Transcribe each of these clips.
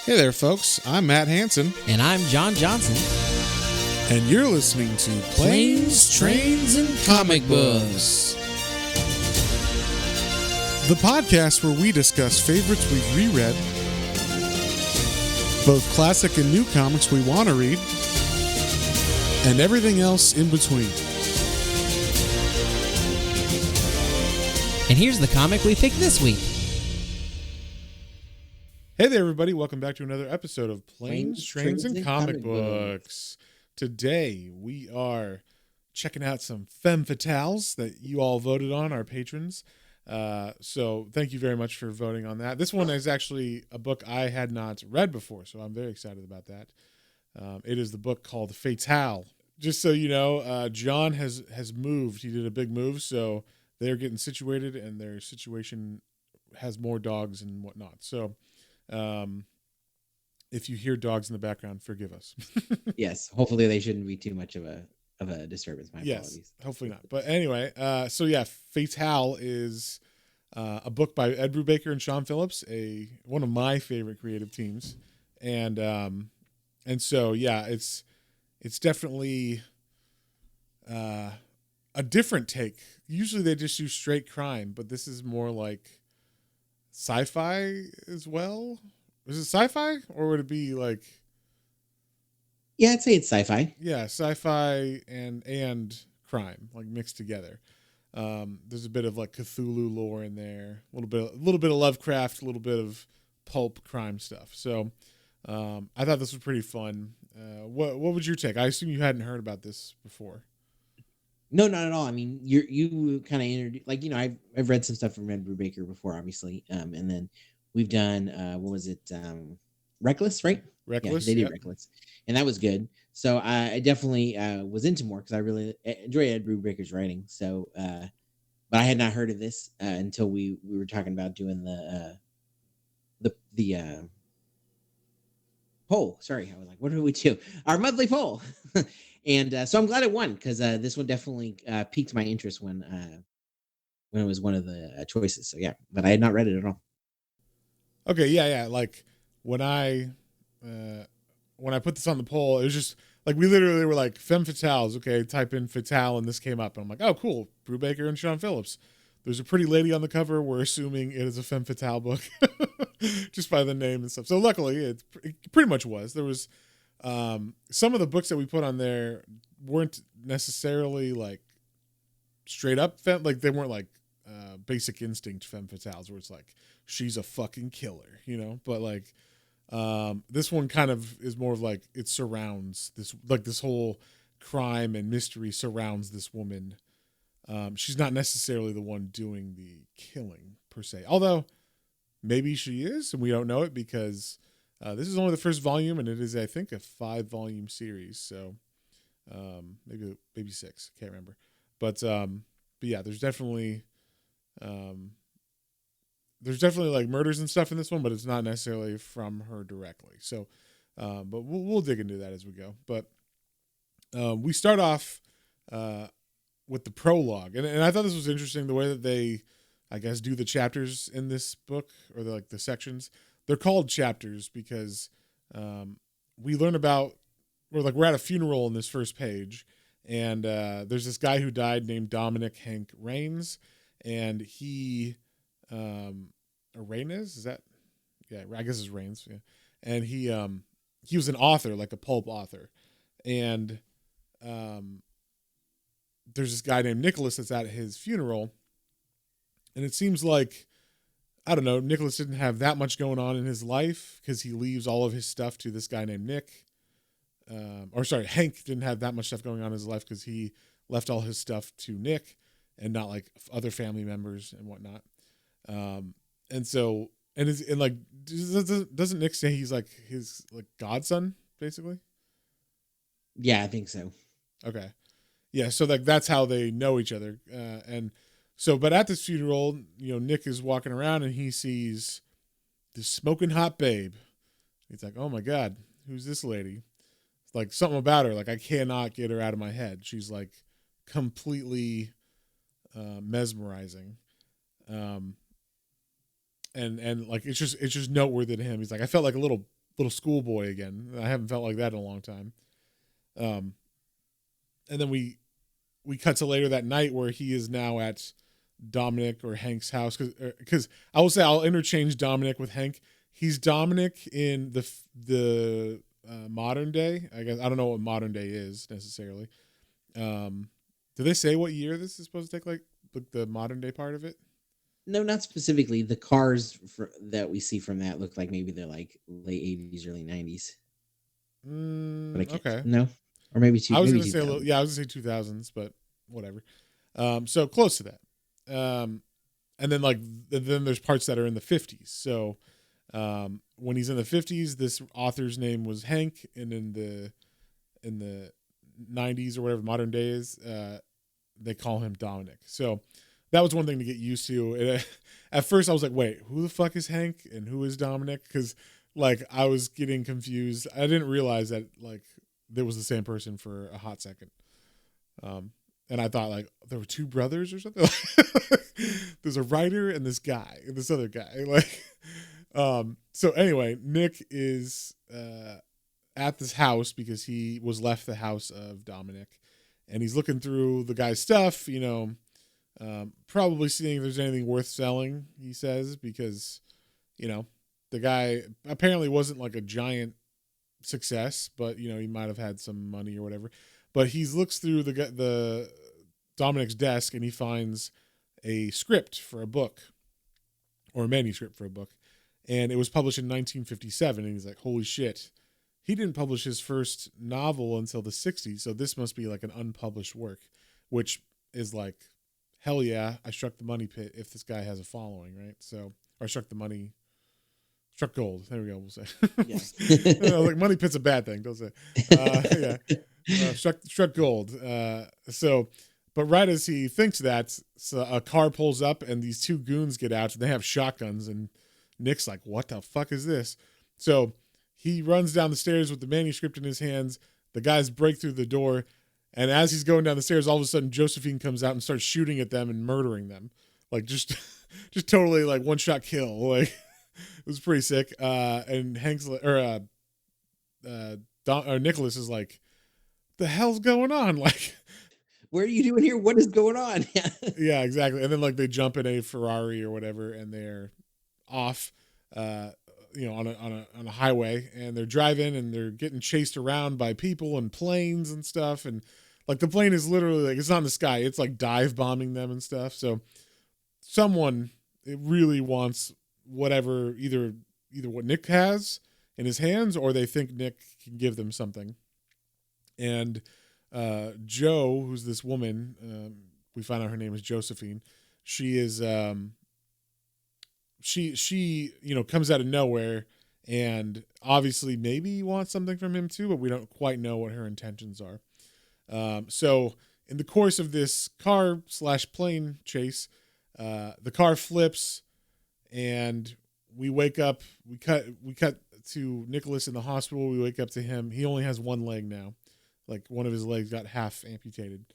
Hey there, folks. I'm Matt Hansen, And I'm John Johnson. and you're listening to Planes, Trains, and Comic Books, the podcast where we discuss favorites we've reread, both classic and new comics we want to read, and everything else in between. And here's the comic we picked this week. Hey there, everybody. Welcome back to another episode of Planes, Trains, and Comic Books. Today, we are checking out some Femme Fatales that you all voted on, our patrons. So thank you very much for voting on that. This one is actually a book I had not read before, so I'm very excited about that. It is the book called Fatale. Just so you know, John has moved. He did a big move, so they're getting situated, and their situation has more dogs and whatnot. So if you hear dogs in the background, forgive us. Yes, hopefully they shouldn't be too much of a disturbance. My apologies. Hopefully not. But anyway, so yeah, Fatale is a book by Ed Brubaker and Sean Phillips, one of my favorite creative teams, and so yeah, it's definitely a different take. Usually they just do straight crime, but this is more like sci-fi as well. Is it sci-fi, or would it be like? Yeah, I'd say it's sci-fi. Yeah, sci-fi and crime, like mixed together. There's a bit of like Cthulhu lore in there, a little bit of Lovecraft, a little bit of pulp crime stuff. So I thought this was pretty fun. What would your take? I assume you hadn't heard about this before. No, not at all. I mean, you kind of introduced, like, I've read some stuff from Ed Brubaker before, obviously, and then we've done what was it, Reckless, right? Reckless, yeah, they did yep. Reckless, and that was good. So I definitely was into more because I really enjoy Ed Brubaker's writing. So, but I had not heard of this until we were talking about doing the poll. Sorry, I was like, what did we do? Our monthly poll. And so I'm glad it won because this one definitely piqued my interest when it was one of the choices. So yeah, but I had not read it at all. Okay, yeah. Like when I put this on the poll, it was just like we literally were like Femme Fatales. Okay, type in Fatale, and this came up, and I'm like, oh, cool, Brubaker and Sean Phillips. There's a pretty lady on the cover. We're assuming it is a Femme Fatale book, just by the name and stuff. So luckily, it pretty much was. There was some of the books that we put on there weren't necessarily like straight up femme, like they weren't like Basic Instinct Femme Fatales where it's like she's a fucking killer, but like this one kind of is more of like it surrounds this whole crime and mystery surrounds this woman. She's not necessarily the one doing the killing per se, although maybe she is and we don't know it because this is only the first volume, and it is, I think, a 5-volume series. So maybe 6. Can't remember. But yeah, there's definitely like murders and stuff in this one, but it's not necessarily from her directly. So, but we'll dig into that as we go. But we start off with the prologue, and I thought this was interesting the way that they, I guess, do the chapters in this book or the sections. They're called chapters because we learn about, we're at a funeral in this first page, and there's this guy who died named Dominic Hank Raines, and he, Raines, is that? Yeah, I guess it's Raines. Yeah, and he was an author, like a pulp author, and there's this guy named Nicholas that's at his funeral, and it seems like, I don't know, Nicholas didn't have that much going on in his life because he leaves all of his stuff to this guy named Nick. Hank didn't have that much stuff going on in his life because he left all his stuff to Nick and not like other family members and whatnot. Doesn't Nick say he's like his like godson basically? Yeah, I think so. Okay. Yeah. So like that's how they know each other. But at this funeral, Nick is walking around and he sees this smoking hot babe. He's like, oh my God, who's this lady? It's like something about her. Like I cannot get her out of my head. She's like completely mesmerizing. And like, it's just noteworthy to him. He's like, I felt like a little little schoolboy again. I haven't felt like that in a long time. And then we cut to later that night where he is now at Dominic or Hank's house, because I will say I'll interchange Dominic with Hank. He's Dominic in the modern day. I guess I don't know what modern day is necessarily. Do they say what year this is supposed to take? Like the modern day part of it? No, not specifically. The cars that we see from that look like maybe they're like late 80s, early 90s. But I can't. Okay. No, or maybe I was maybe gonna say 2000. I was gonna say 2000s, but whatever. So close to that. And then then there's parts that are in the 50s. So when he's in the 50s, this author's name was Hank, and in the 90s or whatever modern day is, they call him Dominic. So that was one thing to get used to. And, at first I was like, wait, who the fuck is Hank and who is Dominic? Because like I was getting confused. I didn't realize that like there was the same person for a hot second. And I thought like there were two brothers or something. There's a writer and this guy and this other guy. Like, so anyway, Nick is at this house because he was left the house of Dominic, and he's looking through the guy's stuff, probably seeing if there's anything worth selling, he says, because, the guy apparently wasn't like a giant success, but, he might have had some money or whatever. But he looks through the Dominic's desk, and he finds a script for a book, or a manuscript for a book. And it was published in 1957. And he's like, holy shit. He didn't publish his first novel until the 60s. So this must be like an unpublished work, which is like, hell yeah, I struck the money pit if this guy has a following, right? So, or struck gold. There we go. We'll say. Yeah. Like money pit's a bad thing. Don't say. Struck gold. But right as he thinks that, so a car pulls up and these two goons get out and they have shotguns, and Nick's like, what the fuck is this? So he runs down the stairs with the manuscript in his hands. The guys break through the door. And as he's going down the stairs, all of a sudden Josephine comes out and starts shooting at them and murdering them. Like just totally like one shot kill. Like it was pretty sick. And Hank's Nicholas is like, the hell's going on? Like, what are you doing here? What is going on? yeah, exactly. And then like they jump in a Ferrari or whatever, and they're off, on a highway, and they're driving, and they're getting chased around by people and planes and stuff. And like the plane is literally like, it's not in the sky. It's like dive bombing them and stuff. So someone, it really wants whatever, either what Nick has in his hands, or they think Nick can give them something. And Joe, who's this woman, we find out her name is Josephine. She is, she comes out of nowhere, and obviously maybe wants something from him too, but we don't quite know what her intentions are. So in the course of this car/plane chase, the car flips, and we wake up. We cut to Nicholas in the hospital. We wake up to him. He only has one leg now. Like one of his legs got half amputated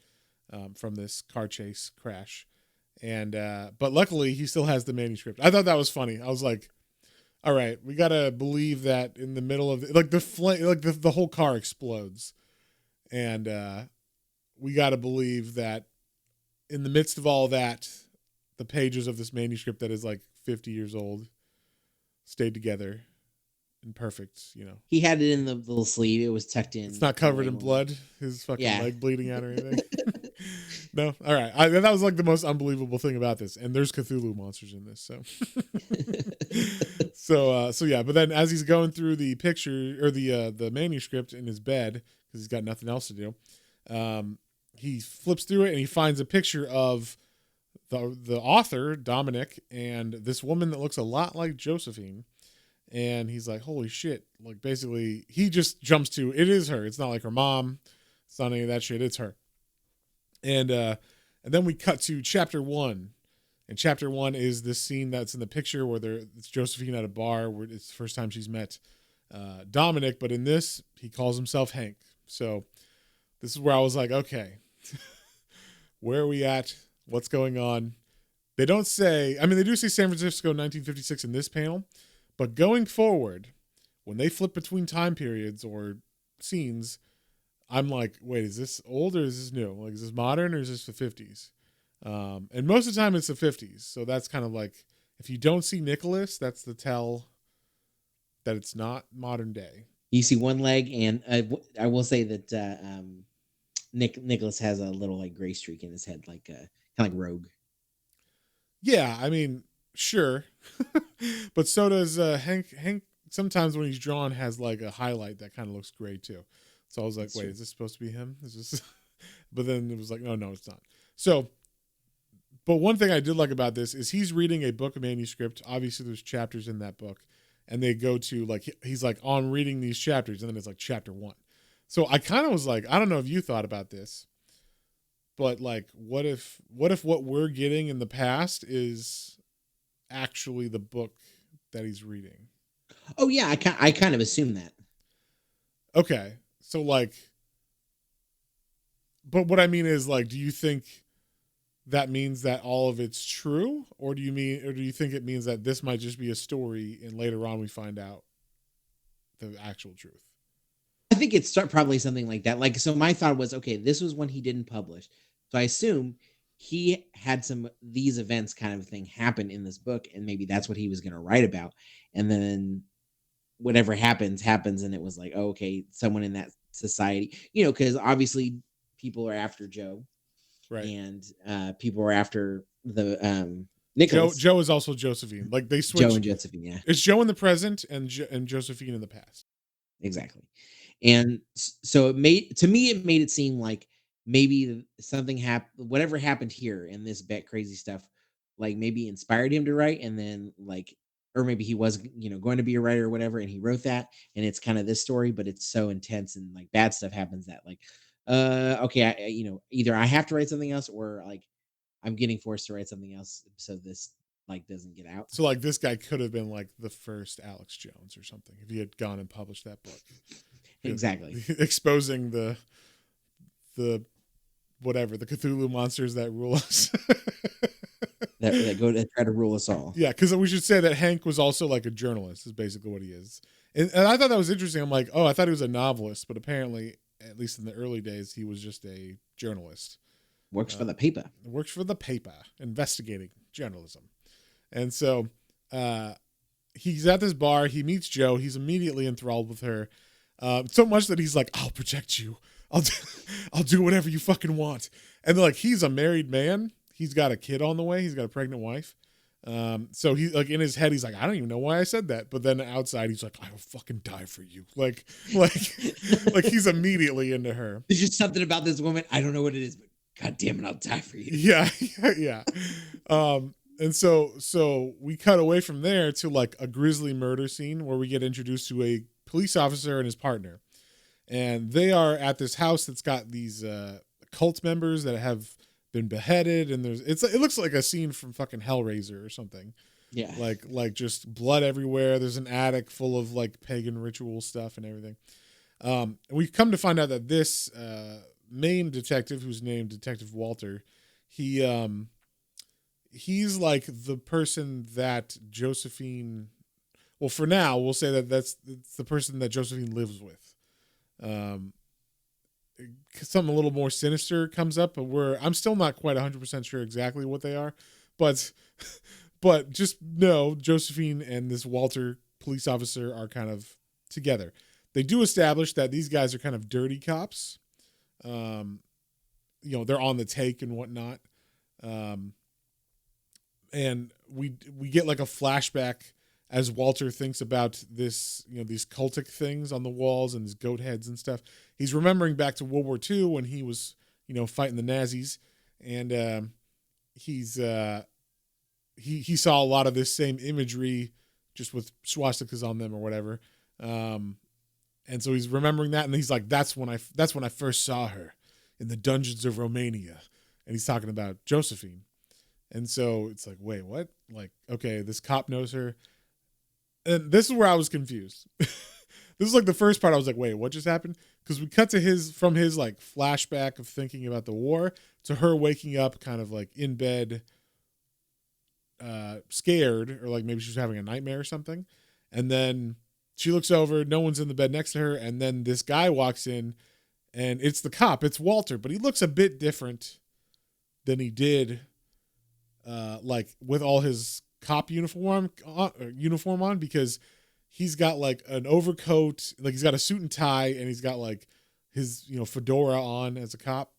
from this car chase crash. And but luckily he still has the manuscript. I thought that was funny. I was like, all right, we got to believe that in the middle of the whole car explodes. And we got to believe that in the midst of all that, the pages of this manuscript that is like 50 years old stayed together and perfect, He had it in the little sleeve. It was tucked in. It's not covered in blood. His fucking leg bleeding out or anything. No? All right. That was like the most unbelievable thing about this. And there's Cthulhu monsters in this. So yeah. But then as he's going through the picture or the manuscript in his bed, because he's got nothing else to do, he flips through it and he finds a picture of the author, Dominic, and this woman that looks a lot like Josephine. And he's like, holy shit. Like, basically, he just jumps to, it is her. It's not like her mom. It's not any of that shit. It's her. And then we cut to chapter 1. And chapter 1 is this scene that's in the picture where it's Josephine at a bar where it's the first time she's met Dominic. But in this, he calls himself Hank. So this is where I was like, okay, where are we at? What's going on? They don't say, I mean, they do say San Francisco 1956 in this panel. But going forward, when they flip between time periods or scenes, I'm like, wait, is this old or is this new? Like, is this modern or is this the 50s? And most of the time it's the 50s. So that's kind of like, if you don't see Nicholas, that's the tell that it's not modern day. You see one leg, and I will say that Nicholas has a little like gray streak in his head, like kind of like Rogue. Yeah, I mean, sure. But so does Hank. Hank sometimes when he's drawn has like a highlight that kind of looks gray too. So I was like, That's wait, true. is this supposed to be him? Is this? But then it was like, no, it's not. So, but one thing I did like about this is he's reading a book manuscript. Obviously, there's chapters in that book, and they go to like he's like on reading these chapters, and then it's like chapter 1. So I kind of was like, I don't know if you thought about this, but like, what if what we're getting in the past is actually the book that he's reading? Oh yeah, I kind of assume that. Okay, so like, but what I mean is like, do you think that means that all of it's true, or do you think it means that this might just be a story and later on we find out the actual truth? I think it's probably something like that. Like, so my thought was, okay, this was when he didn't publish, so I assume he had some these events kind of thing happen in this book, and maybe that's what he was going to write about, and then whatever happens, and it was like, oh, okay, someone in that society, because obviously people are after Joe, Right. and people are after the Joe Nicholas, Joe is also Josephine. Like they Joe switch. and Josephine. Yeah, It's Joe in the present and and Josephine in the past. exactly. And so it made it seem like maybe something happened, whatever happened here in this bet crazy stuff, like maybe inspired him to write, and then like, or maybe he was going to be a writer or whatever, and he wrote that, and it's kind of this story, but it's so intense and like bad stuff happens that like, okay, either I have to write something else, or like I'm getting forced to write something else so this like doesn't get out. So like this guy could have been like the first Alex Jones or something if he had gone and published that book. Exactly. Exposing the whatever, the Cthulhu monsters that rule us. that go to try to rule us all. Yeah, because we should say that Hank was also like a journalist, is basically what he is. And I thought that was interesting. I'm like, oh, I thought he was a novelist, but apparently, at least in the early days, he was just a journalist. Works for the paper. Works for the paper, investigating journalism. And so he's at this bar. He meets Joe. He's immediately enthralled with her. So much that he's like, I'll protect you. I'll do whatever you fucking want. And like, he's a married man. He's got a kid on the way. He's got a pregnant wife. So he like in his head, he's like, I don't even know why I said that. But then outside, he's like, I will fucking die for you. Like he's immediately into her. There's just something about this woman. I don't know what it is, but God damn it, I'll die for you. Yeah. And so we cut away from there to like a grisly murder scene where we get introduced to a police officer and his partner. And they are at this house that's got these cult members that have been beheaded, and it looks like a scene from fucking Hellraiser or something. Yeah. Like just blood everywhere. There's an attic full of like pagan ritual stuff and everything. We've come to find out that this main detective, who's named Detective Walter, he's like the person that Josephine, well, for now we'll say that it's the person that Josephine lives with. Something a little more sinister comes up, but I'm still not quite 100% sure exactly what they are, but just know Josephine and this Walter police officer are kind of together. They do establish that these guys are kind of dirty cops. They're on the take and whatnot. And we get like a flashback as Walter thinks about this, these cultic things on the walls and his goat heads and stuff. He's remembering back to World War II when he was, fighting the Nazis, and he saw a lot of this same imagery, just with swastikas on them or whatever. And so he's remembering that, and he's like, that's when I first saw her in the dungeons of Romania, and he's talking about Josephine. And so it's like, wait, what? Like, okay, this cop knows her. And this is where I was confused. This is like the first part I was like, wait, what just happened? Because we cut to from his like flashback of thinking about the war to her waking up kind of like in bed, scared, or like maybe she was having a nightmare or something. And then she looks over, no one's in the bed next to her, and then this guy walks in, and it's the cop, it's Walter, but he looks a bit different than he did, like with all his cop uniform on, because he's got like an overcoat, like he's got a suit and tie, and he's got like his fedora on as a cop.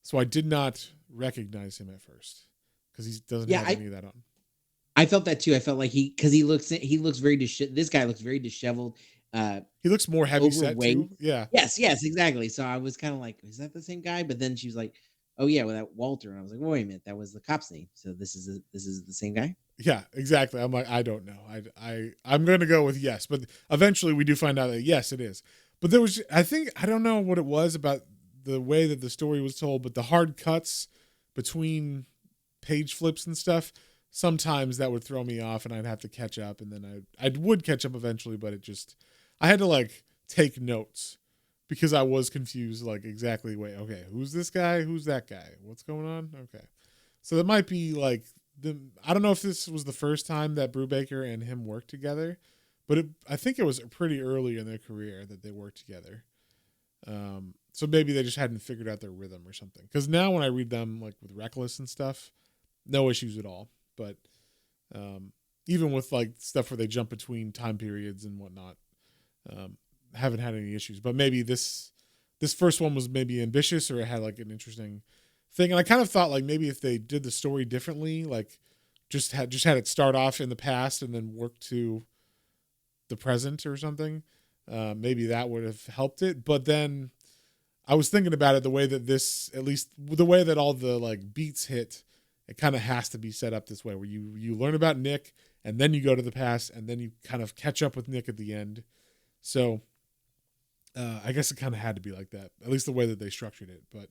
So I did not recognize him at first because he doesn't have any of that on. I felt that too. I felt like he looks very this guy looks very disheveled. He looks more heavy set too. Yeah. Yes, exactly. So I was kind of like, is that the same guy? But then she was like, oh yeah, well, that Walter, and I was like, wait a minute, that was the cop's name. So this is the same guy. Yeah, exactly. I'm like, I don't know. I'm going to go with yes, but eventually we do find out that yes, it is. But there was, I don't know what it was about the way that the story was told, but the hard cuts between page flips and stuff, sometimes that would throw me off and I'd have to catch up, and then I would catch up eventually, but I had to like take notes because I was confused, like exactly, wait, okay, who's this guy? Who's that guy? What's going on? Okay. So that might be like, I don't know if this was the first time that Brubaker and him worked together, but I think it was pretty early in their career that they worked together. So maybe they just hadn't figured out their rhythm or something. Because now when I read them, like with Reckless and stuff, no issues at all. But even with like stuff where they jump between time periods and whatnot, haven't had any issues. But maybe this first one was maybe ambitious, or it had like an interesting thing. And I kind of thought like maybe if they did the story differently, like just had it start off in the past and then work to the present or something, maybe that would have helped it. But then I was thinking about it, the way that this, at least the way that all the like beats hit, it kind of has to be set up this way, where you learn about Nick and then you go to the past and then you kind of catch up with Nick at the end. So I guess it kind of had to be like that, at least the way that they structured it. But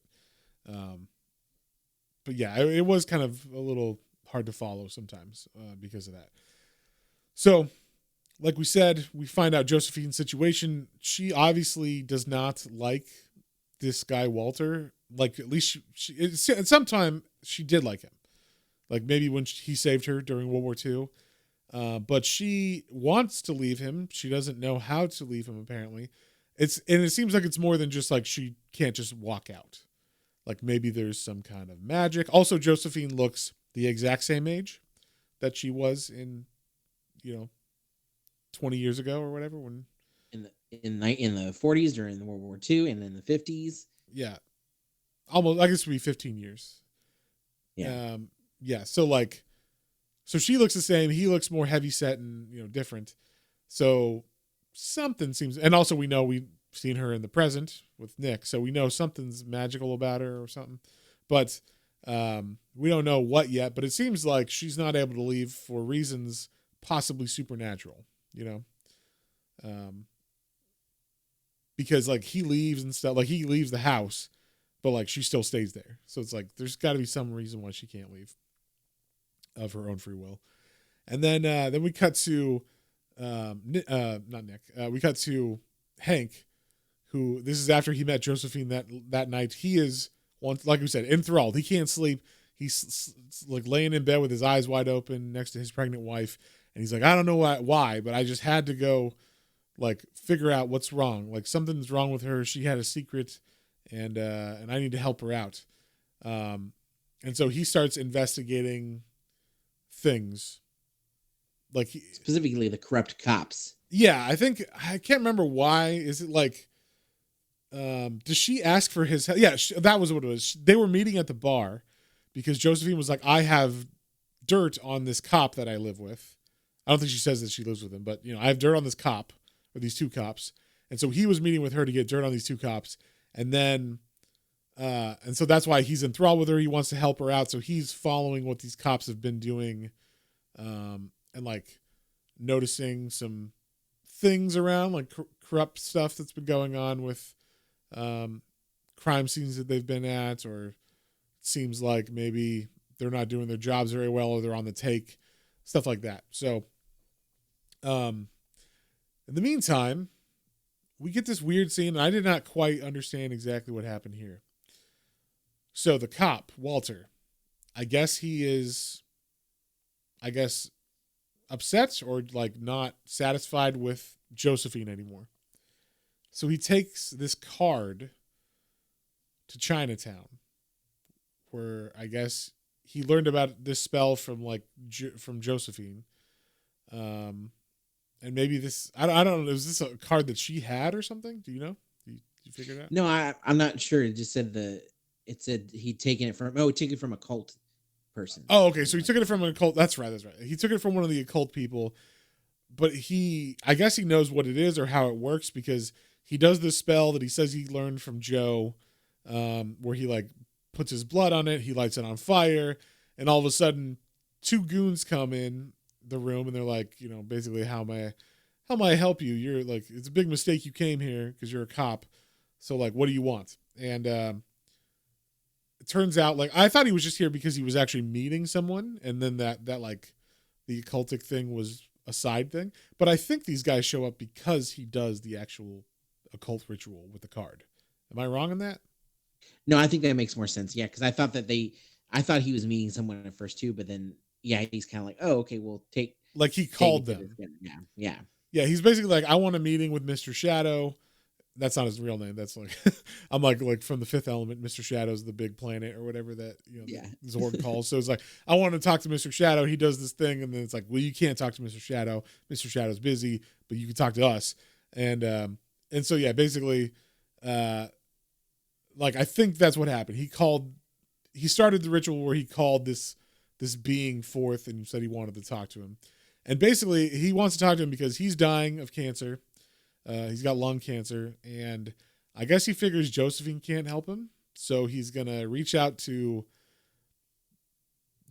yeah, it was kind of a little hard to follow sometimes because of that. So, like we said, we find out Josephine's situation. She obviously does not like this guy Walter. Like, at least at some time she did like him. Like maybe when he saved her during World War II. But she wants to leave him. She doesn't know how to leave him, apparently. And it seems like it's more than just like she can't just walk out. Like maybe there's some kind of magic. Also, Josephine looks the exact same age that she was in, 20 years ago or whatever. When in the 40s during World War II, and in the 50s. Yeah, almost. I guess it would be 15 years. Yeah. Yeah. So she looks the same. He looks more heavy set and different. So something seems, and also we know we've seen her in the present with Nick, so we know something's magical about her or something. But we don't know what yet. But it seems like she's not able to leave for reasons possibly supernatural. Because like he leaves and stuff, like he leaves the house, but like she still stays there. So it's like there's got to be some reason why she can't leave of her own free will. And then we cut to not Nick. We cut to Hank, who, this is after he met Josephine that night. He is, like we said, enthralled. He can't sleep. He's like laying in bed with his eyes wide open next to his pregnant wife, and he's like, I don't know why, but I just had to go like figure out what's wrong. Like something's wrong with her. She had a secret, and I need to help her out. And so he starts investigating things, like specifically the corrupt cops. Yeah, I can't remember why. Is it like, does she ask for his help? Yeah, that was what it was. They were meeting at the bar because Josephine was like, I have dirt on this cop that I live with. I don't think she says that she lives with him, but I have dirt on this cop, or these two cops. And so he was meeting with her to get dirt on these two cops. And then, and so that's why he's enthralled with her. He wants to help her out. So he's following what these cops have been doing, and like noticing some things around, like corrupt stuff that's been going on with crime scenes that they've been at, or it seems like maybe they're not doing their jobs very well, or they're on the take, stuff like that. So in the meantime, we get this weird scene, and I did not quite understand exactly what happened here. So the cop, Walter, I guess upset or like not satisfied with Josephine anymore. So he takes this card to Chinatown, where I guess he learned about this spell from like from Josephine. And maybe this I don't know. Was this a card that she had or something? Do you know? You figure it out? No, I'm not sure. It just said it said he'd taken it from taken it from a cult person. Oh, okay. So he took it from an occult. That's right. That's right. He took it from one of the occult people, but I guess he knows what it is or how it works because he does this spell that he says he learned from Joe, where he like puts his blood on it, he lights it on fire, and all of a sudden, two goons come in the room and they're like, basically, how may I help you? You're like, it's a big mistake you came here because you're a cop. So like, what do you want? And it turns out like I thought he was just here because he was actually meeting someone, and then that like the occultic thing was a side thing. But I think these guys show up because he does the actual occult ritual with the card. Am I wrong on that? No, I think that makes more sense. Yeah, because I thought he was meeting someone at first too, but then yeah, he's kind of like, oh, okay, we'll take. Like he called them. Yeah. He's basically like, I want a meeting with Mr. Shadow. That's not his real name. That's like, I'm like from the Fifth Element. Mr. Shadow's the big planet or whatever that Zord calls. So it's like, I want to talk to Mr. Shadow. He does this thing, and then it's like, well, you can't talk to Mr. Shadow. Mr. Shadow's busy, but you can talk to us. And so yeah, basically, like I think that's what happened. He started the ritual where he called this being forth and said he wanted to talk to him. And basically, he wants to talk to him because he's dying of cancer. He's got lung cancer, and I guess he figures Josephine can't help him, so he's gonna reach out to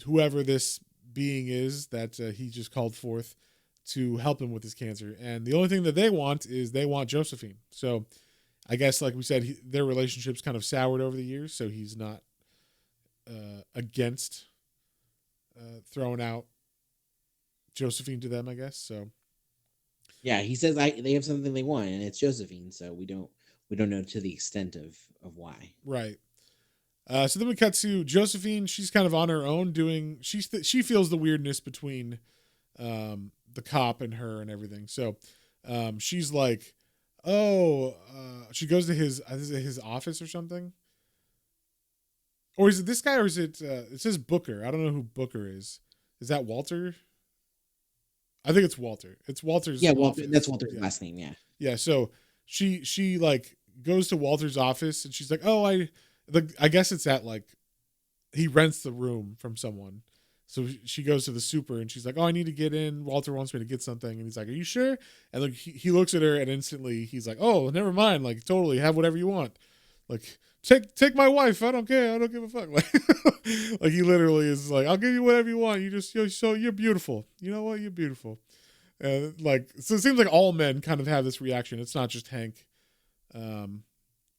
whoever this being is that he just called forth to help him with his cancer. And the only thing that they want Josephine. So I guess, like we said, their relationship's kind of soured over the years, so he's not against throwing out Josephine to them, I guess. So yeah, he says they have something they want, and it's Josephine. So we don't know to the extent of why. Right. So then we cut to Josephine. She's kind of on her own doing. She feels the weirdness between the cop and her and everything. So she's like, she goes to his office or something. Or is it this guy, or is it? It says Booker. I don't know who Booker is. Is that Walter? I think it's Walter. It's Walter's. Yeah, Walter. Office. That's Walter's last name. Yeah. Yeah. So she like goes to Walter's office and she's like, oh, I guess it's at like, he rents the room from someone. So she goes to the super and she's like, oh, I need to get in. Walter wants me to get something. And he's like, are you sure? And like he looks at her and instantly he's like, oh, never mind. Like totally have whatever you want. Like take my wife. I don't care. I don't give a fuck. Like he literally is like, I'll give you whatever you want. You're beautiful. You know what? You're beautiful. And like, so it seems like all men kind of have this reaction. It's not just Hank,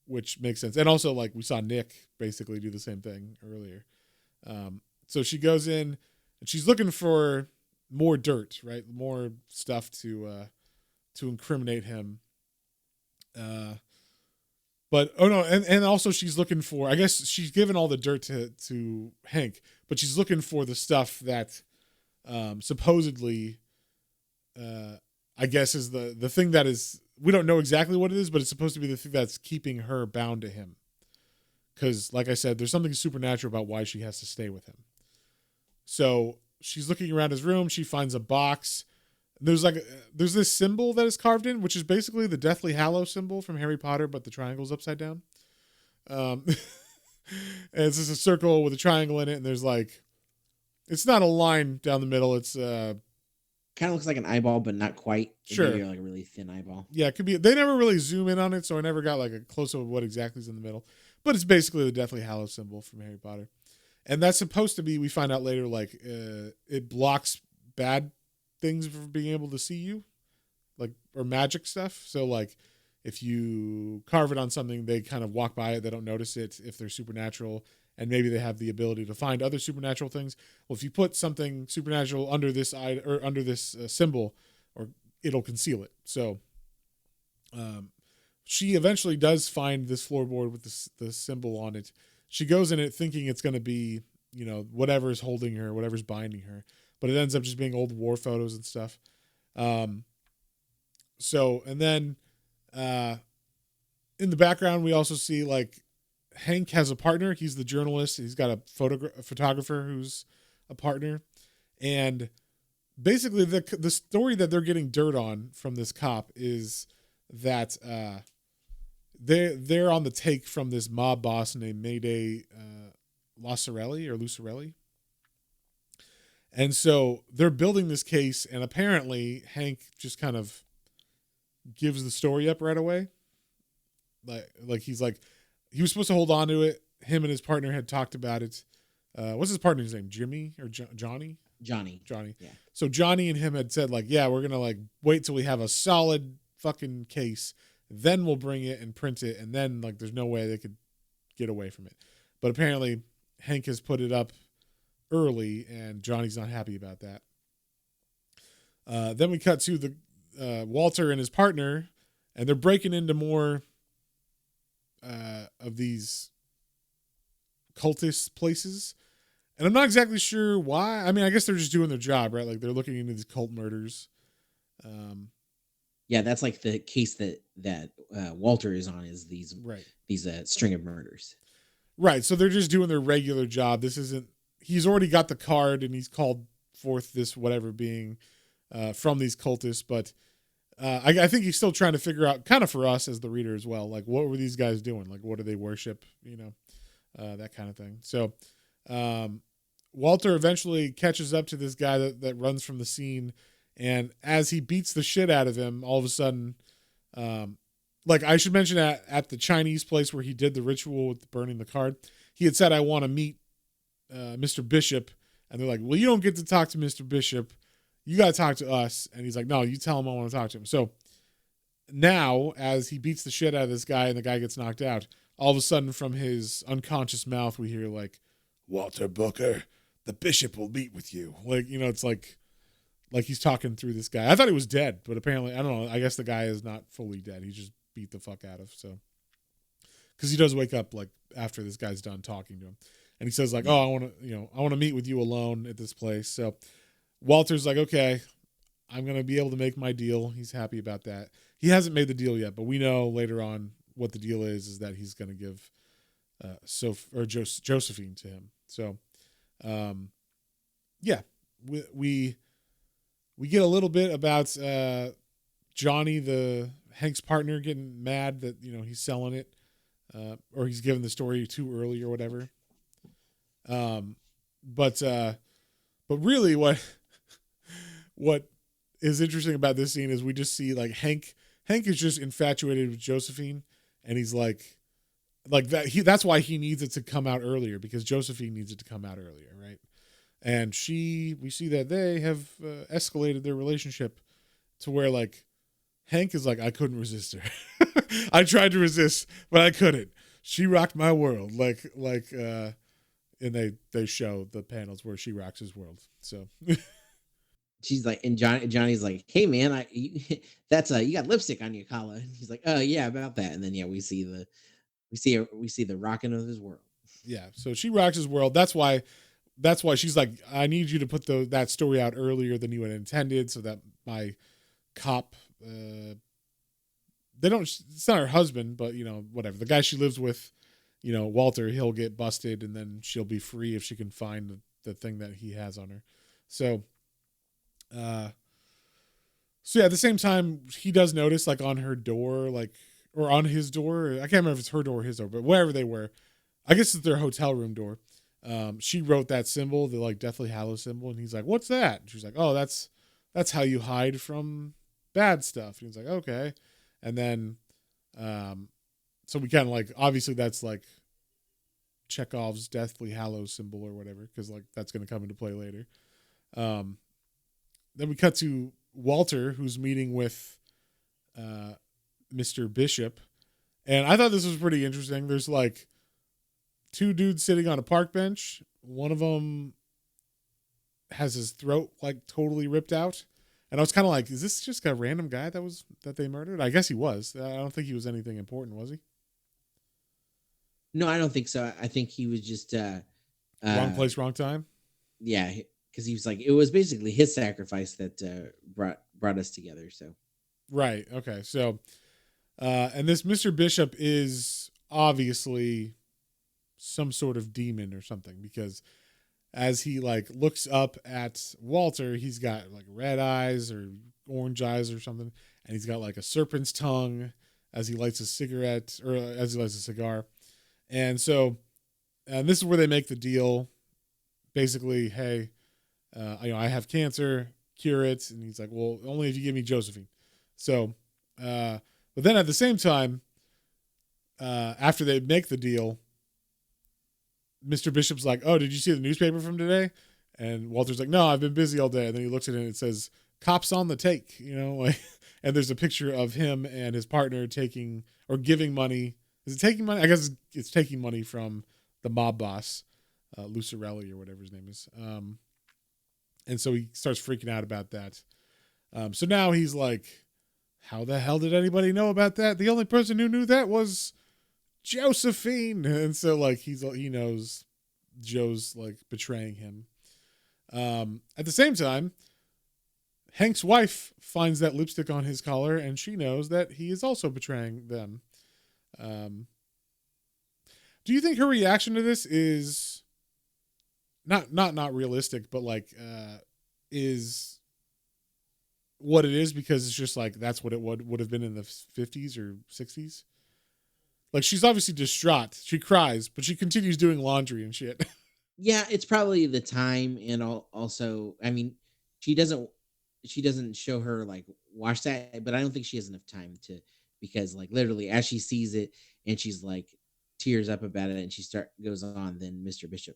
which makes sense. And also like we saw Nick basically do the same thing earlier. So she goes in and she's looking for more dirt, right? More stuff to incriminate him. But and also she's looking for, I guess she's given all the dirt to Hank, but she's looking for the stuff that supposedly I guess is the thing that is, we don't know exactly what it is, but it's supposed to be the thing that's keeping her bound to him. Because like I said, there's something supernatural about why she has to stay with him. So she's looking around his room. She finds a box. There's this symbol that is carved in, which is basically the Deathly Hallows symbol from Harry Potter, but the triangle's upside down. And it's just a circle with a triangle in it, and there's like, it's not a line down the middle. It's kind of looks like an eyeball, but not quite. Sure, maybe like a really thin eyeball. Yeah, it could be. They never really zoom in on it, so I never got like a close up of what exactly is in the middle. But it's basically the Deathly Hallows symbol from Harry Potter. And that's supposed to be, we find out later, like it blocks bad things from being able to see you, like, or magic stuff. So like if you carve it on something, they kind of walk by it, they don't notice it if they're supernatural, and maybe they have the ability to find other supernatural things. Well, if you put something supernatural under this symbol, or it'll conceal it. So she eventually does find this floorboard with the symbol on it. She goes in it thinking it's going to be, whatever's holding her, whatever's binding her. but it ends up just being old war photos and stuff. So, and then in the background, we also see like Hank has a partner. He's the journalist. He's got a photographer who's a partner. And basically the story that they're getting dirt on from this cop is that they're on the take from this mob boss named Mayday Lucarelli. And so they're building this case, and apparently Hank just kind of gives the story up right away. Like he's like, he was supposed to hold on to it. Him and his partner had talked about it. What's his partner's name? Jimmy or Johnny? Johnny. Yeah. So Johnny and him had said like, yeah, we're going to like wait till we have a solid fucking case. Then we'll bring it and print it. And then like, there's no way they could get away from it. But apparently Hank has put it up early and Johnny's not happy about that. Then we cut to the Walter and his partner, and they're breaking into more of these cultist places. And I'm not exactly sure why. I mean, I guess they're just doing their job, right? Like they're looking into these cult murders. Yeah, that's like the case that Walter is on, is these string of murders. Right. So they're just doing their regular job. This isn't. He's already got the card, and he's called forth this whatever being from these cultists. But I think he's still trying to figure out, kind of for us as the reader as well, like what were these guys doing? Like what do they worship? You know, that kind of thing. So. Walter eventually catches up to this guy that runs from the scene, and as he beats the shit out of him, all of a sudden, like I should mention at the Chinese place where he did the ritual with burning the card, he had said, I want to meet Mr. Bishop, and they're like, well, you don't get to talk to Mr. Bishop, you got to talk to us. And he's like, no, you tell him I want to talk to him. So now as he beats the shit out of this guy and the guy gets knocked out, all of a sudden from his unconscious mouth we hear like, Walter Booker, the bishop will meet with you. Like, you know, it's like he's talking through this guy. I thought he was dead, but apparently, I don't know. I guess the guy is not fully dead. He's just beat the fuck out of. So, because he does wake up like after this guy's done talking to him, and he says like, "Oh, I want to meet with you alone at this place." So, Walter's like, "Okay, I'm gonna be able to make my deal." He's happy about that. He hasn't made the deal yet, but we know later on what the deal is that he's gonna give Josephine to him. So, yeah, we get a little bit about Johnny, the Hank's partner, getting mad that he's selling it, or he's giving the story too early or whatever. But really, what is interesting about this scene is we just see like Hank is just infatuated with Josephine, and he's like that. That's why he needs it to come out earlier, because Josephine needs it to come out earlier, right? And we see that they have escalated their relationship to where like Hank is like, I couldn't resist her. I tried to resist, but I couldn't. She rocked my world. And they show the panels where she rocks his world. So she's like, and Johnny's like, hey man, you got lipstick on your collar. And he's like, oh yeah, about that. And then yeah, we see the rocking of his world. Yeah, so she rocks his world. That's why she's like, I need you to put that story out earlier than you had intended, so that my cop, it's not her husband, but whatever, the guy she lives with, Walter, he'll get busted, and then she'll be free if she can find the thing that he has on her. So yeah, at the same time, he does notice like on her door, or on his door, I can't remember if it's her door or his door, but wherever they were, I guess it's their hotel room door. She wrote that symbol, the like Deathly Hallows symbol, and he's like, what's that? And she's like, oh, that's how you hide from bad stuff. And he's like, okay. And then so we kind of like, obviously that's like Chekhov's Deathly Hallows symbol or whatever, because like that's going to come into play later. Then we cut to Walter, who's meeting with Mr. Bishop, and I thought this was pretty interesting. There's like two dudes sitting on a park bench. One of them has his throat like totally ripped out, and I was kind of like, is this just a random guy that they murdered? I guess he was. I don't think he was anything important, was he? No, I don't think so. I think he was just wrong place, wrong time. Yeah, because he was like, it was basically his sacrifice that brought us together. So Right. Okay. So, and this Mr. Bishop is obviously some sort of demon or something, because as he like looks up at Walter, he's got like red eyes or orange eyes or something, and he's got like a serpent's tongue as he lights a cigarette, or as he lights a cigar. And so, and this is where they make the deal. Basically, hey, I have cancer, cure it. And he's like, well, only if you give me Josephine. So, but then at the same time, after they make the deal, Mr. Bishop's like, oh, did you see the newspaper from today? And Walter's like, no, I've been busy all day. And then he looks at it and it says, cops on the take, like, and there's a picture of him and his partner taking or giving money. Is it taking money? I guess it's taking money from the mob boss, Lucarelli or whatever his name is. And so he starts freaking out about that. So now he's like, how the hell did anybody know about that? The only person who knew that was Josephine. And so like he knows Joe's like betraying him. At the same time, Hank's wife finds that lipstick on his collar and she knows that he is also betraying them. Do you think her reaction to this is not realistic, but like is what it is, because it's just like that's what it would have been in the 50s or 60s? Like, she's obviously distraught. She cries, but she continues doing laundry and shit. yeah, it's probably the time, and also, I mean, she doesn't show her like wash that, but I don't think she has enough time to, because like literally as she sees it and she's like tears up about it and she goes on, then Mr. Bishop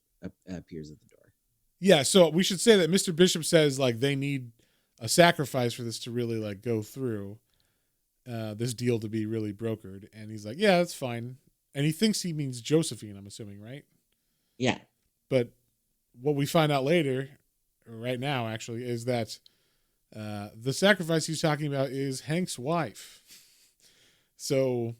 appears at the door. Yeah, so we should say that Mr. Bishop says like they need a sacrifice for this to really like go through, this deal to be really brokered. And he's like, yeah, that's fine. And he thinks he means Josephine, I'm assuming, right? Yeah. But what we find out later, or right now actually, is that the sacrifice he's talking about is Hank's wife. So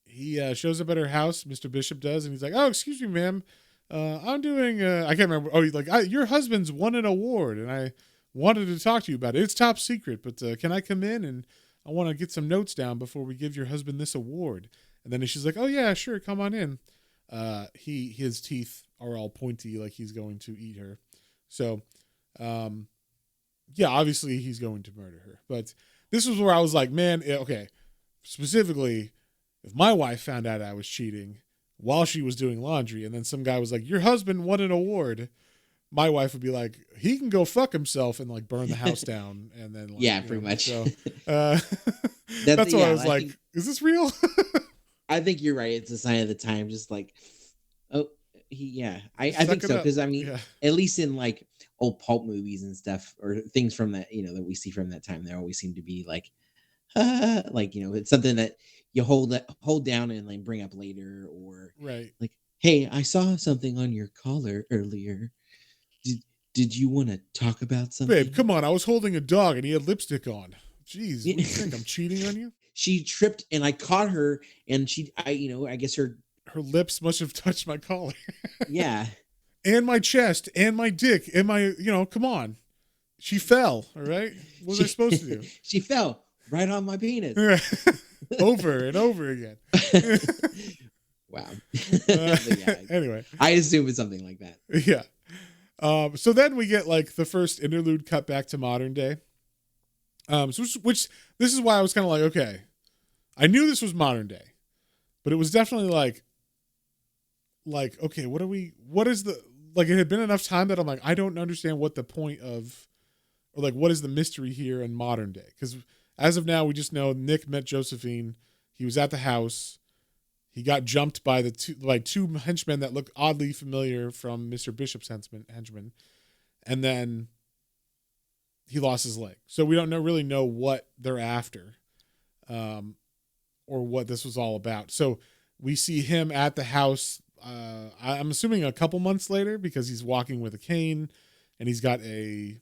he shows up at her house, Mr. Bishop does, and he's like, oh, excuse me, ma'am. I'm doing, I can't remember. Oh, he's like, your husband's won an award, and I wanted to talk to you about it. It's top secret, but can I come in? And I want to get some notes down before we give your husband this award. And then she's like, oh, yeah, sure, come on in. His teeth are all pointy, like he's going to eat her. So, yeah, obviously he's going to murder her. But this was where I was like, man, okay, specifically, if my wife found out I was cheating while she was doing laundry, and then some guy was like, your husband won an award, my wife would be like, he can go fuck himself, and like burn the house down. And then like, yeah, pretty much. So that's why I was like, is this real? I think you're right. It's a sign of the time. Just like, oh, I think so. Because I mean, at least in like old pulp movies and stuff, or things from that, that we see from that time, they always seem to be like, like, it's something that you hold down and like bring up later, or right, like, hey, I saw something on your collar earlier. Did you want to talk about something? Babe, come on. I was holding a dog and he had lipstick on. Jeez, what do you think? I'm cheating on you? She tripped and I caught her, and I guess her lips must have touched my collar. Yeah. And my chest and my dick and my, come on. She fell, all right? What was I supposed to do? She fell right on my penis. Over and over again. Wow. Anyway. I assume it's something like that. Yeah. So then we get like the first interlude cut back to modern day. Which this is why I was kind of like, okay, I knew this was modern day, but it was definitely like, okay, what is the, like, it had been enough time that I'm like, I don't understand what the point of, or like, what is the mystery here in modern day? Because as of now, we just know Nick met Josephine. He was at the house. He got jumped by two henchmen that look oddly familiar from Mr. Bishop's henchmen. And then he lost his leg. So we don't really know what they're after, or what this was all about. So we see him at the house. I'm assuming a couple months later, because he's walking with a cane and he's got a,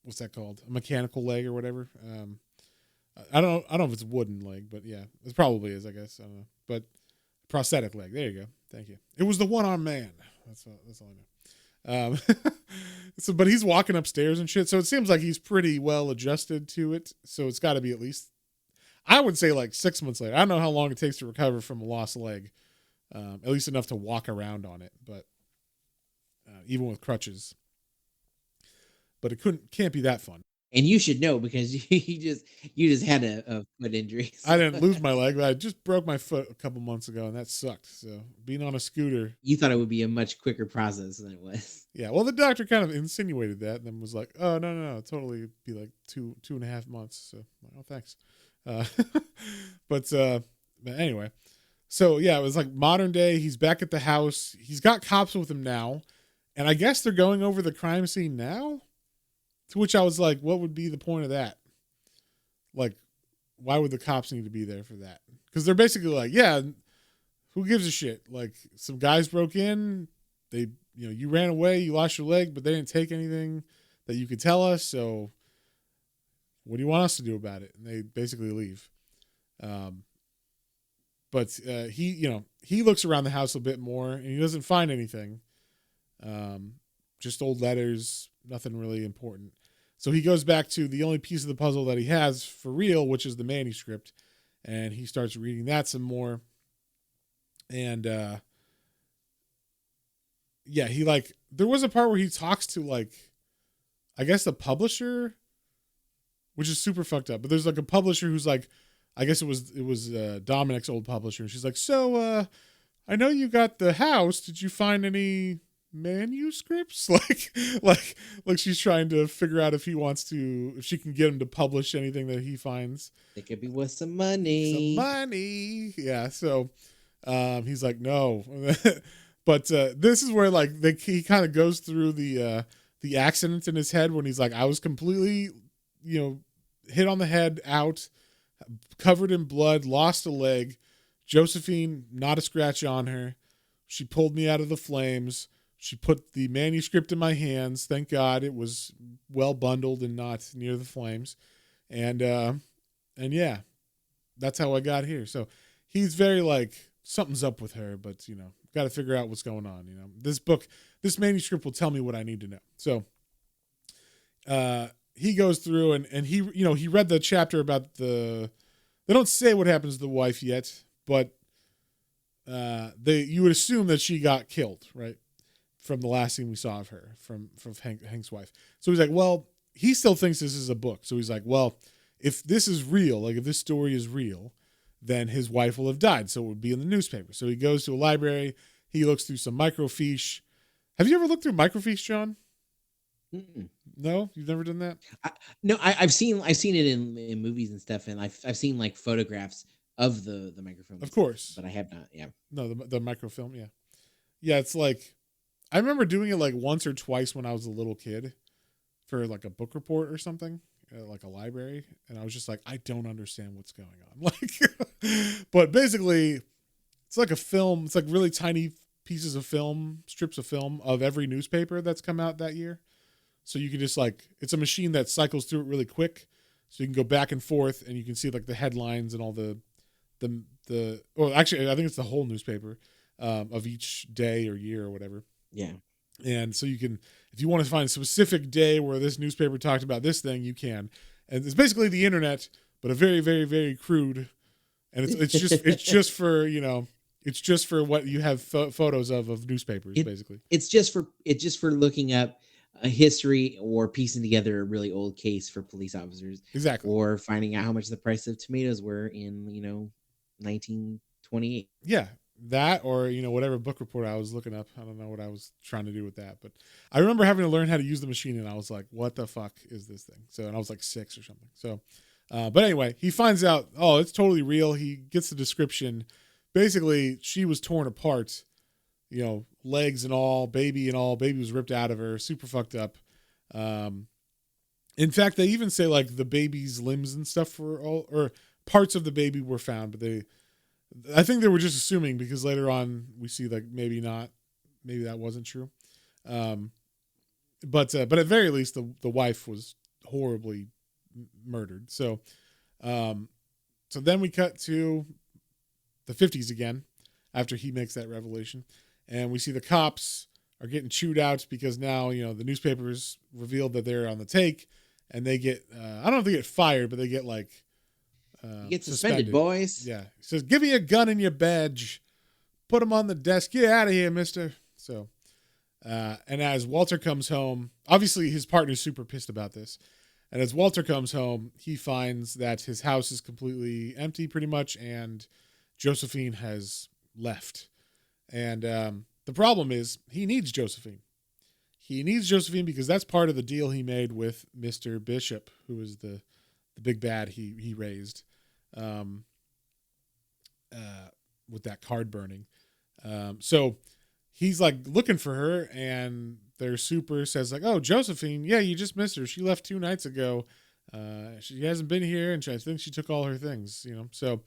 what's that called? A mechanical leg or whatever. I don't know if it's a wooden leg, but yeah, it probably is, I guess. I don't know. But prosthetic leg. There you go. Thank you. It was the one-armed man. That's all I Um, so, but he's walking upstairs and shit. So it seems like he's pretty well adjusted to it. So it's got to be at least, I would say, like 6 months later. I don't know how long it takes to recover from a lost leg. At least enough to walk around on it, but even with crutches. But it can't be that fun. And you should know because you just had a foot injury. I didn't lose my leg, but I just broke my foot a couple months ago, and that sucked. So being on a scooter, You thought it would be a much quicker process than it was. yeah. Well, the doctor kind of insinuated that, and then was like, "Oh no, totally it'd be like 2.5 months." So, oh, thanks. Uh, but anyway, so yeah, it was like modern day. He's back at the house. He's got cops with him now, and I guess they're going over the crime scene now. To which I was like, what would be the point of that? Like, why would the cops need to be there for that? Because they're basically like, yeah, who gives a shit? Like, some guys broke in, you ran away, you lost your leg, but they didn't take anything that you could tell us. So, what do you want us to do about it? And they basically leave. But he looks around the house a bit more, and he doesn't find anything. Just old letters, nothing really important. So he goes back to the only piece of the puzzle that he has for real, which is the manuscript, and he starts reading that some more. And there was a part where he talks to, like, I guess the publisher, which is super fucked up. But there's like a publisher who's like, I guess it was Dominic's old publisher, and she's like, so I know you got the house. Did you find any manuscripts? like she's trying to figure out if she can get him to publish anything that he finds. It could be worth some money. Yeah. So he's like, no. But this is where like he kind of goes through the accident in his head when he's like, I was completely, hit on the head, out, covered in blood, lost a leg. Josephine, not a scratch on her. She pulled me out of the flames. She put the manuscript in my hands. Thank God it was well bundled and not near the flames. And yeah, that's how I got here. So he's very like, something's up with her, but got to figure out what's going on. This manuscript will tell me what I need to know. So he goes through and he read the chapter about they don't say what happens to the wife yet, but you would assume that she got killed, right? From the last scene we saw of her, from Hank's wife. So he's like, well, he still thinks this is a book. So he's like, well, if this is real, like if this story is real, then his wife will have died. So it would be in the newspaper. So he goes to a library. He looks through some microfiche. Have you ever looked through microfiche, John? Mm-mm. No, you've never done that? No, I've seen it in movies and stuff, and I've seen like photographs of the microfilm. Of course. But I have not. Yeah. No, the microfilm. Yeah. Yeah. It's like, I remember doing it like once or twice when I was a little kid for like a book report or something, like a library. And I was just like, I don't understand what's going on. Like, but basically it's like a film. It's like really tiny pieces of film, strips of film of every newspaper that's come out that year. So you can just like, it's a machine that cycles through it really quick. So you can go back and forth and you can see like the headlines and all actually I think it's the whole newspaper of each day or year or whatever. Yeah. And so you can, if you want to find a specific day where this newspaper talked about this thing, you can. And it's basically the internet, but a very, very, very crude. And it's just for, it's just for what you have photos of newspapers, basically. It's just for looking up a history or piecing together a really old case for police officers. Exactly. Or finding out how much the price of tomatoes were in, 1928. Yeah. That or whatever book report I was looking up. I don't know what I was trying to do with that, but I remember having to learn how to use the machine, and I was like, "What the fuck is this thing?" So, and I was like 6 or something. So, but anyway, he finds out. Oh, it's totally real. He gets the description. Basically, she was torn apart. Legs and all, baby and all. Baby was ripped out of her. Super fucked up. In fact, they even say like the baby's limbs and stuff or parts of the baby were found, but I think they were just assuming because later on we see like maybe that wasn't true. But at very least the wife was horribly murdered. So then we cut to the 50s again after he makes that revelation, and we see the cops are getting chewed out because now, the newspapers revealed that they're on the take, and they get, I don't know if they get fired, but they get like You get suspended, suspended. boys. Yeah. He says, give me a gun and your badge. Put them on the desk. Get out of here, mister. So, and as Walter comes home, obviously his partner's super pissed about this. And as Walter comes home, he finds that his house is completely empty pretty much, and Josephine has left. And the problem is he needs Josephine. He needs Josephine because that's part of the deal he made with Mr. Bishop, who is the big bad he raised with that card burning. So he's like looking for her, and their super says like, oh, Josephine, yeah, you just missed her. She left 2 nights ago. She hasn't been here, and I think she took all her things, So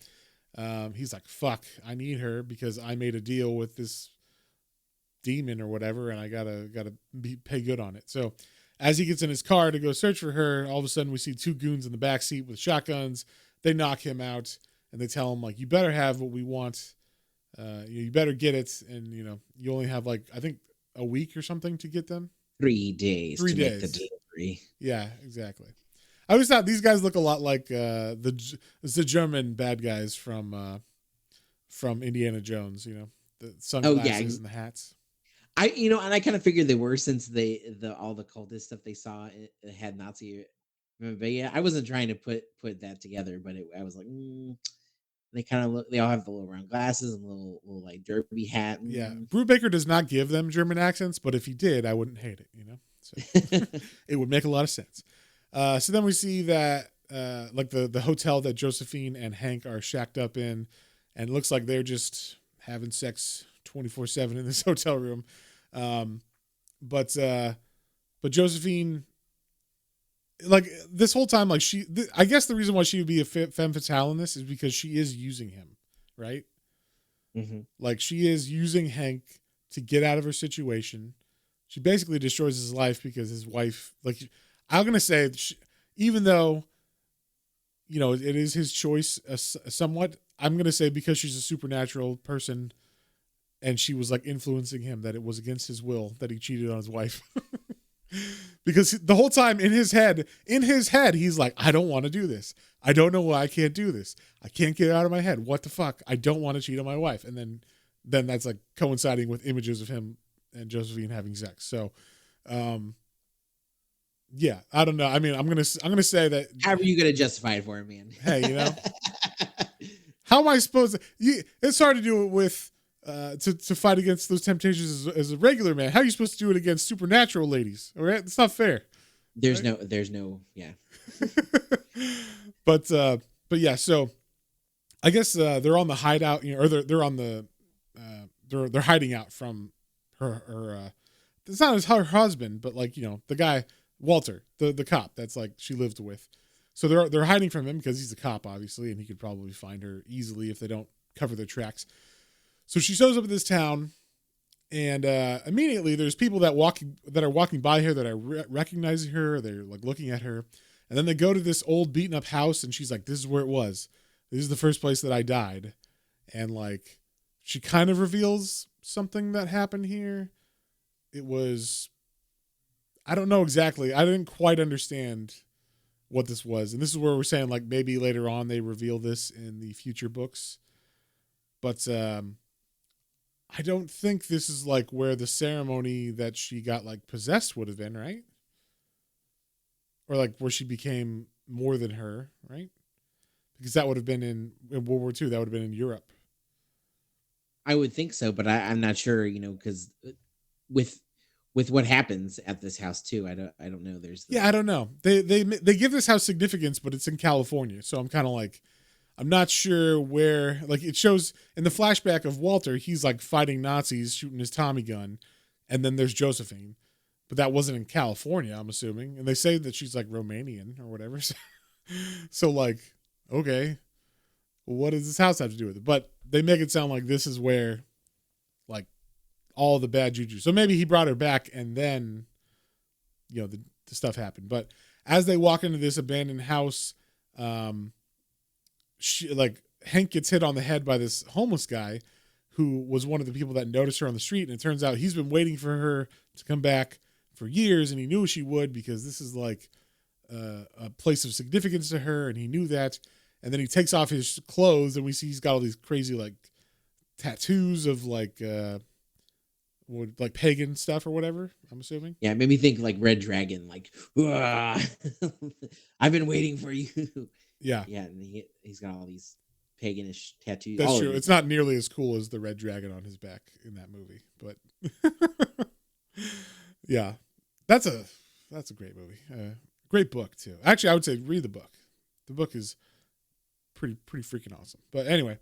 he's like, fuck, I need her because I made a deal with this demon or whatever, and I gotta pay good on it. So as he gets in his car to go search for her, all of a sudden we see 2 goons in the back seat with shotguns. They knock him out, and they tell him like, you better have what we want. You better get it, and you only have like, I think, a week or something to get them. 3 days 3 to days. make the delivery. Yeah, exactly. I always thought these guys look a lot like the German bad guys from Indiana Jones. The sunglasses and the hats. And I kind of figured they were, since all the cultist stuff they saw it had Nazi. But yeah, I wasn't trying to put that together, but I was like, they kind of look. They all have the little round glasses and little like derby hat. Yeah, Brubaker does not give them German accents, but if he did, I wouldn't hate it. So it would make a lot of sense. So then we see that like the hotel that Josephine and Hank are shacked up in, and it looks like they're just having sex 24/7 in this hotel room. But Josephine, like this whole time, like I guess the reason why she would be a femme fatale in this is because she is using him, right? Mm-hmm. Like she is using Hank to get out of her situation. She basically destroys his life because his wife, like, I'm going to say, even though, it is his choice somewhat, I'm going to say because she's a supernatural person and she was like influencing him, that it was against his will that he cheated on his wife. Because the whole time in his head, he's like, I don't want to do this. I don't know why I can't do this. I can't get it out of my head. What the fuck? I don't want to cheat on my wife. And then that's like coinciding with images of him and Josephine having sex. So, yeah, I don't know. I mean, I'm gonna say that. How are you gonna justify it for him, man? Hey, how am I supposed to? It's hard to do it with to fight against those temptations as a regular man. How are you supposed to do it against supernatural ladies? All right, it's not fair. There's no, yeah. But yeah, so I guess they're on the hideout, or they're on the they're hiding out from her. It's not her husband, but like the guy Walter, the cop that's like she lived with. So they're hiding from him because he's a cop, obviously, and he could probably find her easily if they don't cover their tracks. So she shows up in this town, and immediately there's people that are walking by her that are recognizing her. They're like looking at her, and then they go to this old beaten up house, and she's like, "This is where it was. This is the first place that I died," and like she kind of reveals something that happened here. It was, I don't know exactly. I didn't quite understand what this was, and this is where we're saying like maybe later on they reveal this in the future books, but I don't think this is like where the ceremony that she got like possessed would have been, right? Or like where she became more than her, right? Because that would have been in World War II. That would have been in Europe. I would think so, but I'm not sure, because with what happens at this house too, I don't know. I don't know. They give this house significance, but it's in California, so I'm kind of like, I'm not sure where. Like it shows in the flashback of Walter, he's like fighting Nazis, shooting his Tommy gun, and then there's Josephine, but that wasn't in California, I'm assuming. And they say that she's like Romanian or whatever. So like, okay, well, what does this house have to do with it? But they make it sound like this is where, like, all the bad juju. So maybe he brought her back, and then, the stuff happened. But as they walk into this abandoned house, Hank gets hit on the head by this homeless guy who was one of the people that noticed her on the street. And it turns out he's been waiting for her to come back for years, and he knew she would because this is like a place of significance to her, and he knew that. And then he takes off his clothes, and we see he's got all these crazy like tattoos of like pagan stuff or whatever, I'm assuming. Yeah, it made me think like Red Dragon, like I've been waiting for you. Yeah. Yeah, and he's got all these paganish tattoos. That's all true. It's not nearly as cool as the red dragon on his back in that movie, but yeah, that's a great movie. Great book too. Actually, I would say read the book. The book is pretty freaking awesome. But anyway,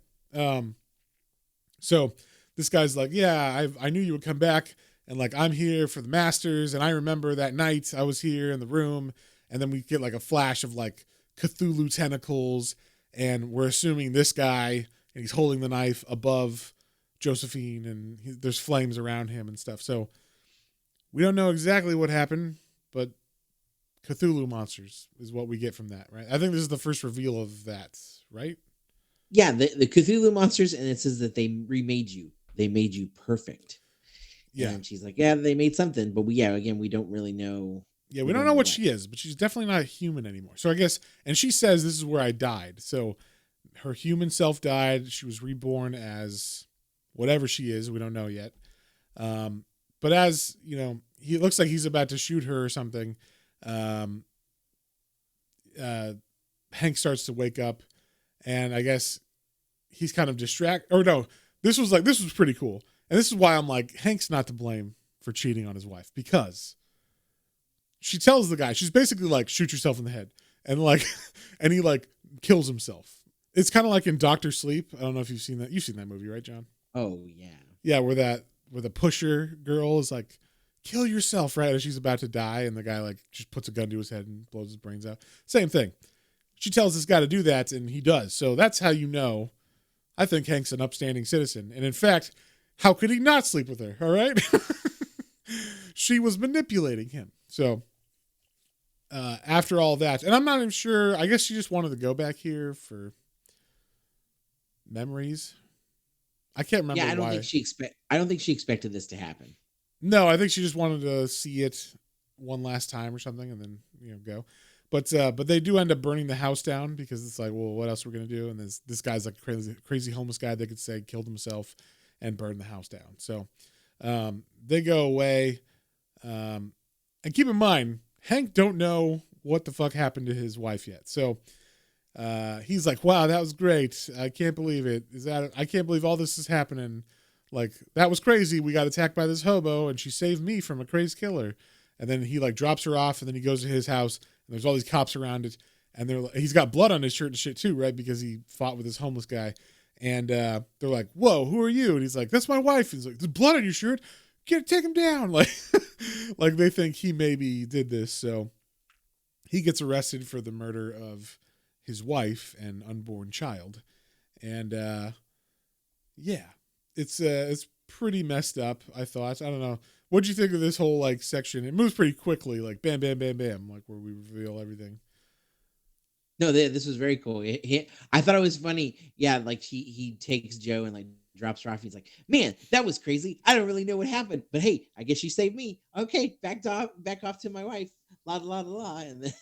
so this guy's like, yeah, I knew you would come back, and like I'm here for the Masters, and I remember that night I was here in the room, and then we get like a flash of like Cthulhu tentacles, and we're assuming this guy, and he's holding the knife above Josephine, and there's flames around him and stuff. So we don't know exactly what happened, but Cthulhu monsters is what we get from that, right? I think this is the first reveal of that, right? Yeah, the Cthulhu monsters, and it says that they remade you. They made you perfect. Yeah. And she's like, yeah, they made something, but we don't really know. Yeah, we don't know what she is, but she's definitely not human anymore. So I guess, and she says this is where I died. So her human self died. She was reborn as whatever she is. We don't know yet. But as, you know, he looks like he's about to shoot her or something. Hank starts to wake up, and I guess he's kind of distracted. Or no, this was pretty cool. And this is why I'm like, Hank's not to blame for cheating on his wife, because she tells the guy, she's basically like, shoot yourself in the head. And like, and he like kills himself. It's kind of like in Dr. Sleep. I don't know if you've seen that. You've seen that movie, right, John? Oh, yeah. Yeah, where the pusher girl is like, kill yourself, right, as she's about to die. And the guy like just puts a gun to his head and blows his brains out. Same thing. She tells this guy to do that, and he does. So that's how you know, I think Hank's an upstanding citizen. And in fact, how could he not sleep with her? All right. She was manipulating him. So after all that, and I'm not even sure, I guess she just wanted to go back here for memories. I can't remember. Yeah, I don't think she expected this to happen. No, I think she just wanted to see it one last time or something, and then, you know, go. But they do end up burning the house down, because it's like, well, what else are we gonna do? And this guy's like crazy homeless guy, they could say, killed himself and burned the house down. So they go away, and keep in mind, Hank don't know what the fuck happened to his wife yet. So he's like, wow, that was great. I can't believe it. I can't believe all this is happening. Like, that was crazy. We got attacked by this hobo, and she saved me from a crazy killer. And then he like drops her off, and then he goes to his house, and there's all these cops around it, and he's got blood on his shirt and shit too, right? Because he fought with this homeless guy. And they're like, whoa, who are you? And he's like, that's my wife. He's like, there's blood on your shirt. Take him down. Like, like they think he maybe did this. So he gets arrested for the murder of his wife and unborn child. And yeah, it's pretty messed up, I thought. I don't know. What'd you think of this whole like section? It moves pretty quickly, like bam, bam, bam, bam, like where we reveal everything. No, this was very cool. I thought it was funny. Yeah, like he takes Joe and like drops her off. He's like, man, that was crazy. I don't really know what happened, but hey, I guess she saved me. Okay, back off to my wife. La la la la. And then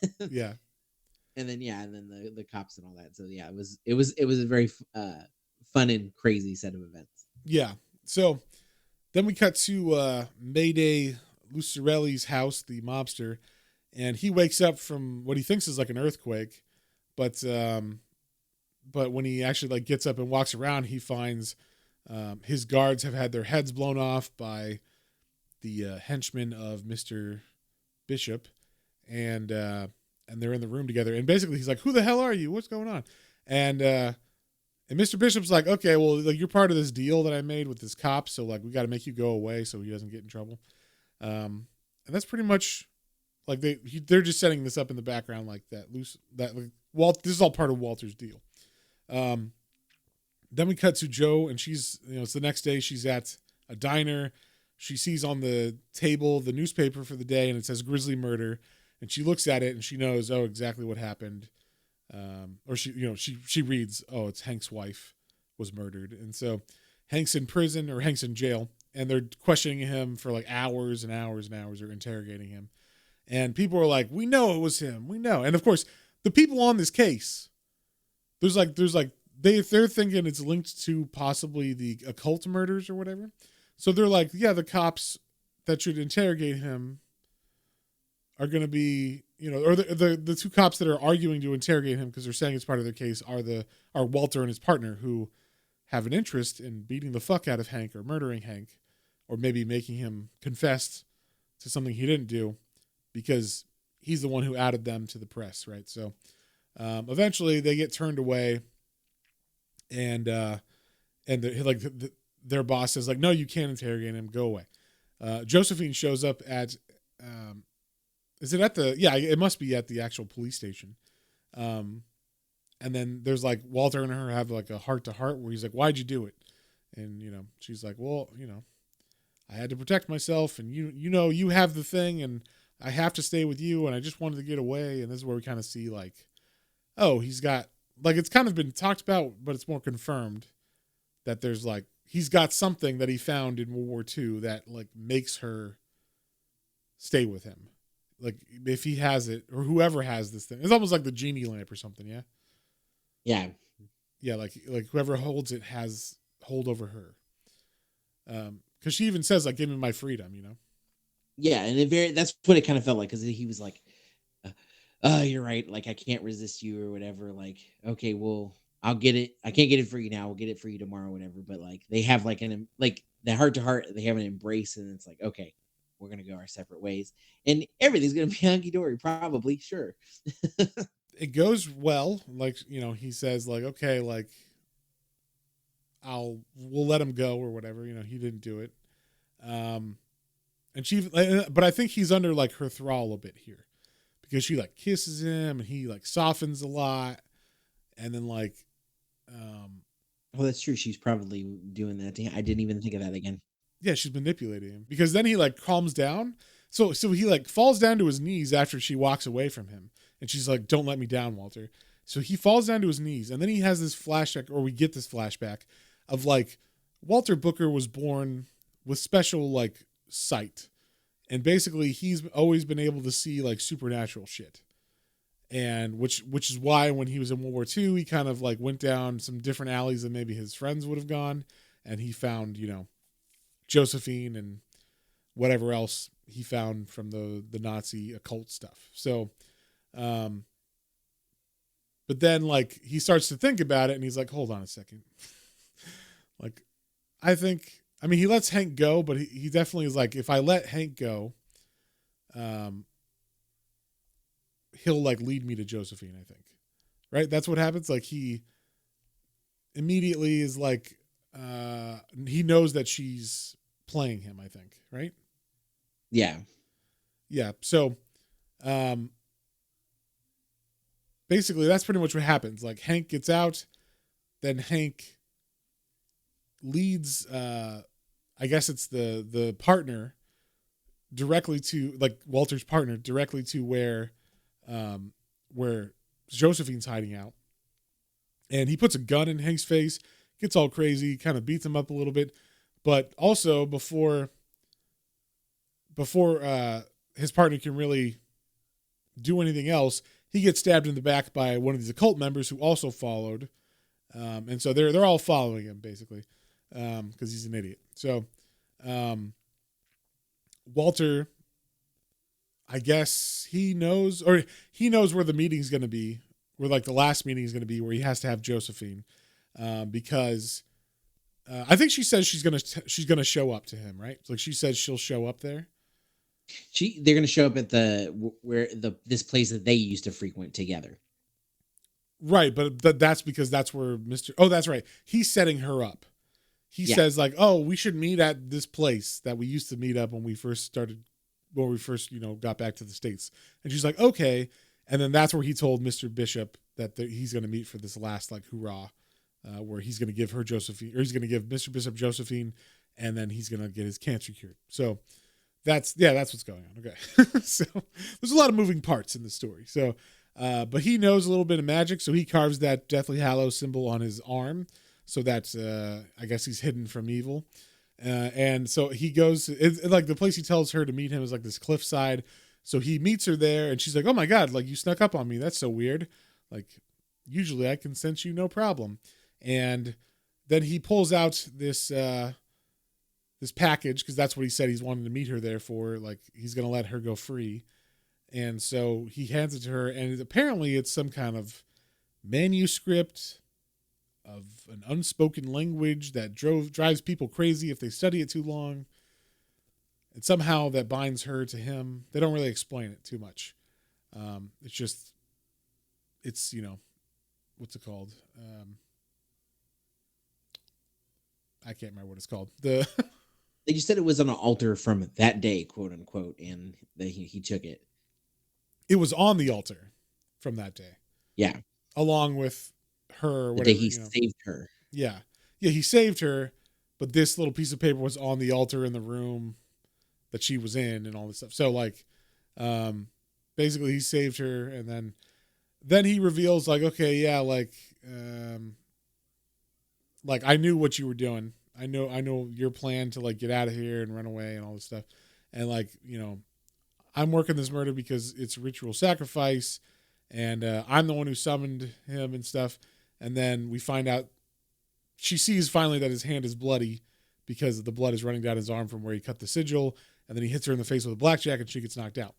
yeah, and then the cops and all that. So yeah, it was a very fun and crazy set of events. Yeah. So then we cut to Mayday Lucarelli's house, the mobster, and he wakes up from what he thinks is like an earthquake. But when he actually like gets up and walks around, he finds his guards have had their heads blown off by the henchmen of Mr. Bishop, and they're in the room together. And basically, he's like, "Who the hell are you? What's going on?" And Mr. Bishop's like, "Okay, well, like you're part of this deal that I made with this cop, so like we got to make you go away so he doesn't get in trouble." And that's pretty much like they're just setting this up in the background, like that this is all part of Walter's deal. Then we cut to Joe, and she's, you know, it's the next day. She's at a diner. She sees on the table the newspaper for the day, and it says Grisly Murder. And she looks at it, and she knows, oh, exactly what happened. Or she reads, oh, it's Hank's wife was murdered. And so Hank's in prison, or Hank's in jail, and they're questioning him for like hours and hours and hours. They're interrogating him. And people are like, we know it was him. We know. And of course, the people on this case, they're thinking it's linked to possibly the occult murders or whatever. So they're like, yeah, the cops that should interrogate him are going to be, or the two cops that are arguing to interrogate him because they're saying it's part of their case are Walter and his partner, who have an interest in beating the fuck out of Hank or murdering Hank, or maybe making him confess to something he didn't do, because he's the one who outed them to the press, right? So eventually they get turned away, and their boss says like, no, you can't interrogate him, go away. Josephine shows up at is it at it must be at the actual police station. And then there's like Walter and her have like a heart-to-heart where he's like, why'd you do it? And she's like, well, I had to protect myself, and you have the thing, and I have to stay with you, and I just wanted to get away. And this is where we kind of see like, oh, he's got, like, it's kind of been talked about, but it's more confirmed that there's like, he's got something that he found in World War II that like makes her stay with him. Like if he has it, or whoever has this thing, it's almost like the genie lamp or something. Yeah. Yeah. Yeah. Like whoever holds it has hold over her. Cause she even says like, give me my freedom, Yeah. And that's what it kind of felt like. Cause he was like, you're right. Like, I can't resist you or whatever. Like, okay, well, I'll get it. I can't get it for you now. We'll get it for you tomorrow, whatever. But like, they have like the heart to heart, they have an embrace, and it's like, okay, we're going to go our separate ways, and everything's going to be hunky dory, probably. Sure. It goes well. Like, he says like, okay, like we'll let him go or whatever. He didn't do it. But I think he's under like her thrall a bit here, because she like kisses him and he like softens a lot. And then like, well, that's true. She's probably doing that to him. I didn't even think of that again. Yeah, she's manipulating him, because then he like calms down. So he like falls down to his knees after she walks away from him, and she's like, don't let me down, Walter. So he falls down to his knees, and then he has this flashback, or we get this flashback of like, Walter Booker was born with special like sight. And basically he's always been able to see like supernatural shit. And which is why when he was in World War II, he kind of like went down some different alleys than maybe his friends would have gone. And he found, Josephine and whatever else he found from the Nazi occult stuff. So, but then like he starts to think about it, and he's like, hold on a second. Like, he lets Hank go, but he definitely is like, if I let Hank go, he'll like lead me to Josephine, I think. Right? That's what happens. Like he immediately is like, he knows that she's playing him, I think. Right? Yeah. Yeah. So, basically that's pretty much what happens. Like Hank gets out, then Hank leads, I guess it's the partner directly to like Walter's partner directly to where Josephine's hiding out, and he puts a gun in Hank's face, gets all crazy, kind of beats him up a little bit, but also before his partner can really do anything else, he gets stabbed in the back by one of these occult members who also followed, and so they're all following him basically. Because he's an idiot. So, Walter, I guess he knows where the meeting's going to be, where like the last meeting is going to be, where he has to have Josephine, because I think she says she's gonna show up to him, right? Like she says she'll show up there. They're going to show up at this place that they used to frequent together. Right, but that's because that's where Oh, that's right. He's setting her up. He says like, oh, we should meet at this place that we used to meet up when we first got back to the States. And she's like, okay. And then that's where he told Mr. Bishop that he's going to meet for this last like hoorah, where he's going to give her Josephine, or he's going to give Mr. Bishop Josephine, and then he's going to get his cancer cured. So that's what's going on. Okay. So there's a lot of moving parts in the story. So, but he knows a little bit of magic. So he carves that Deathly Hallows symbol on his arm. so that I guess he's hidden from evil. And so he goes, like the place he tells her to meet him is like this cliffside. So he meets her there, and she's like, "Oh my god, like you snuck up on me. That's so weird. Like usually I can sense you no problem." And then he pulls out this package, because that's what he said he's wanting to meet her there for. Like he's gonna let her go free. And so he hands it to her, and apparently it's some kind of manuscript of an unspoken language that drives people crazy if they study it too long. And somehow that binds her to him. They don't really explain it too much. It's just, it's, what's it called? I can't remember what it's called. They just said it was on an altar from that day, quote unquote, and that he took it. It was on the altar from that day. Yeah. Along with her, The whatever. day he saved her. Yeah. Yeah, he saved her, but this little piece of paper was on the altar in the room that she was in and all this stuff. So like, basically he saved her, and then he reveals like, okay, yeah, like I knew what you were doing. I know your plan to like get out of here and run away and all this stuff. And like, I'm working this murder because it's ritual sacrifice, and I'm the one who summoned him and stuff. And then we find out, she sees finally that his hand is bloody because the blood is running down his arm from where he cut the sigil. And then he hits her in the face with a blackjack, and she gets knocked out.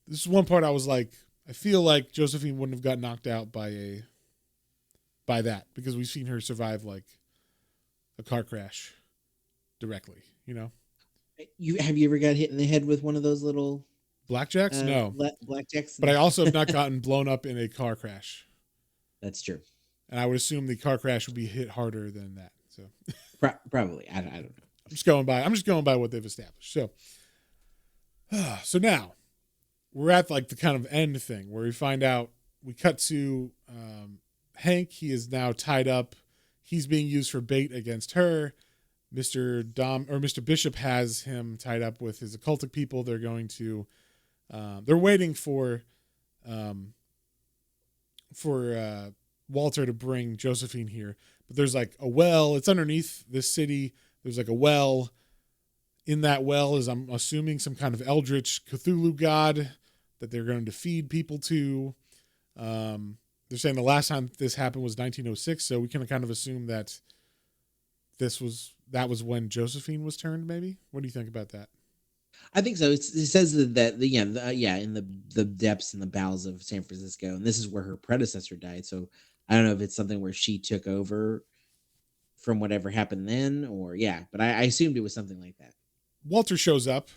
This is one part I was like, I feel like Josephine wouldn't have got knocked out by that, because we've seen her survive like a car crash directly, Have you ever got hit in the head with one of those little blackjacks? No. Blackjacks? But I also have not gotten blown up in a car crash. That's true. And I would assume the car crash would be hit harder than that. So probably. I don't know. I'm just going by what they've established. So now we're at like the kind of end thing where we cut to Hank. He is now tied up. He's being used for bait against her. Mr. Bishop has him tied up with his occultic people. They're going to, they're waiting for Walter to bring Josephine here. But there's like a well. It's underneath this city. There's like a well. In that well is, I'm assuming, some kind of eldritch Cthulhu god that they're going to feed people to. They're saying the last time this happened was 1906, so we can kind of assume that that was when Josephine was turned. Maybe. What do you think about that? I think so. It says that in the depths and the bowels of San Francisco, and this is where her predecessor died. So I don't know if it's something where she took over from whatever happened then, but I assumed it was something like that. Walter shows up,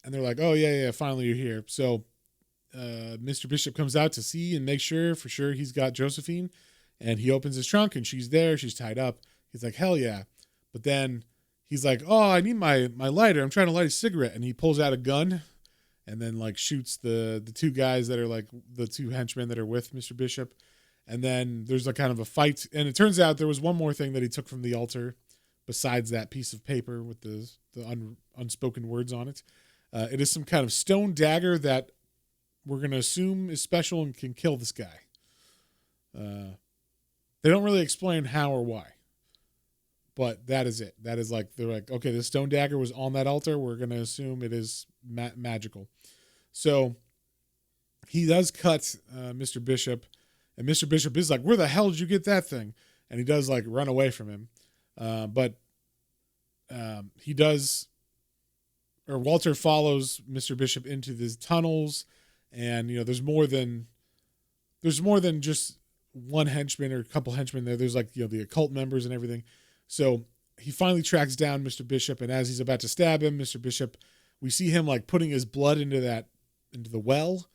and they're like, "Oh yeah, finally you're here." So Mr. Bishop comes out to see and make sure for sure he's got Josephine, and he opens his trunk and she's there. She's tied up. He's like, "Hell yeah!" But then he's like, "Oh, I need my lighter. I'm trying to light a cigarette," and he pulls out a gun, and then like shoots the two guys that are like the two henchmen that are with Mr. Bishop. And then there's a kind of a fight. And it turns out there was one more thing that he took from the altar besides that piece of paper with the unspoken words on it. It is some kind of stone dagger that we're going to assume is special and can kill this guy. They don't really explain how or why. But that is it. That is like, they're like, okay, the stone dagger was on that altar. We're going to assume it is magical. So he does cut Mr. Bishop. And Mr. Bishop is like, "Where the hell did you get that thing?" And he does like run away from him. But Walter follows Mr. Bishop into these tunnels. And, there's more than just one henchman or a couple henchmen there. There's like, the occult members and everything. So he finally tracks down Mr. Bishop. And as he's about to stab him, Mr. Bishop, we see him like putting his blood into the well.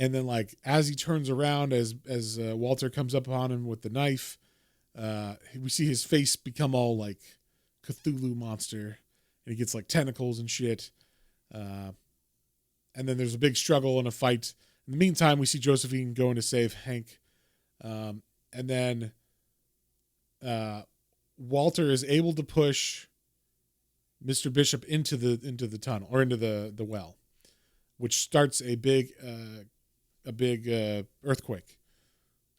And then, like, as he turns around, as Walter comes up on him with the knife, we see his face become all like Cthulhu monster, and he gets like tentacles and shit. And then there's a big struggle and a fight. In the meantime, we see Josephine going to save Hank, and then Walter is able to push Mr. Bishop into the tunnel or into the well, which starts a big earthquake.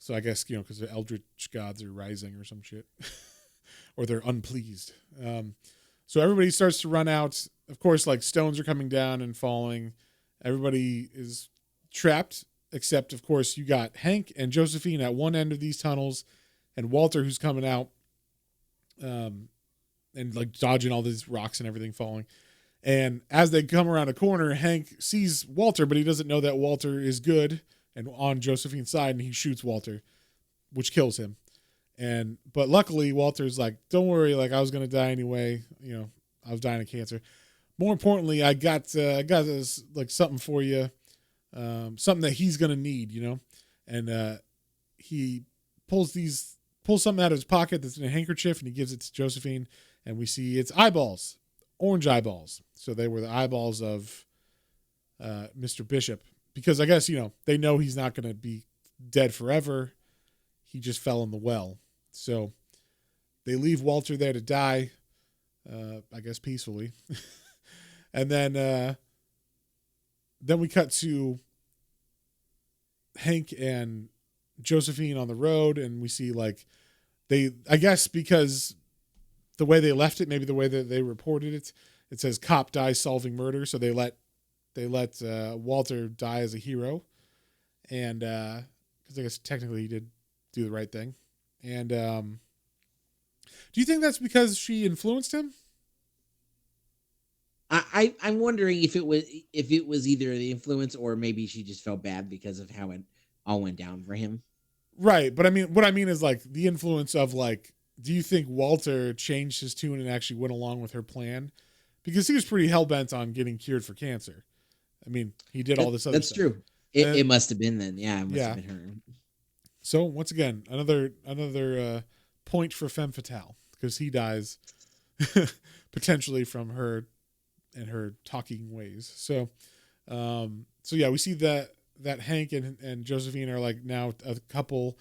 So I guess, because the eldritch gods are rising or some shit. Or they're unpleased. So everybody starts to run out. Of course, like stones are coming down and falling. Everybody is trapped, except, of course, you got Hank and Josephine at one end of these tunnels, and Walter who's coming out, and like dodging all these rocks and everything falling. And as they come around a corner, Hank sees Walter, but he doesn't know that Walter is good and on Josephine's side, and he shoots Walter, which kills him. But luckily, Walter's like, don't worry, like I was gonna die anyway. I was dying of cancer. More importantly, I got this, like something for you, something that he's gonna need, And he pulls something out of his pocket that's in a handkerchief, and he gives it to Josephine, and we see it's eyeballs, orange eyeballs. So they were the eyeballs of Mr. Bishop, because I guess they know he's not gonna be dead forever. He just fell in the well. So they leave Walter there to die, I guess peacefully. And then we cut to Hank and Josephine on the road, and we see like I guess because the way they left it, maybe the way that they reported it, it says cop dies solving murder. So they let Walter die as a hero. And because I guess technically he did do the right thing. And do you think that's because she influenced him? I'm wondering if it was either the influence or maybe she just felt bad because of how it all went down for him. Right, but I mean, what I mean is like the influence of like, do you think Walter changed his tune and actually went along with her plan? Because he was pretty hell bent on getting cured for cancer. I mean, he did all this other stuff. That's true. It must have been then. Yeah, it must have been her. So once again, another point for Femme Fatale, because he dies potentially from her and her talking ways. So yeah, we see that Hank and Josephine are like now a couple,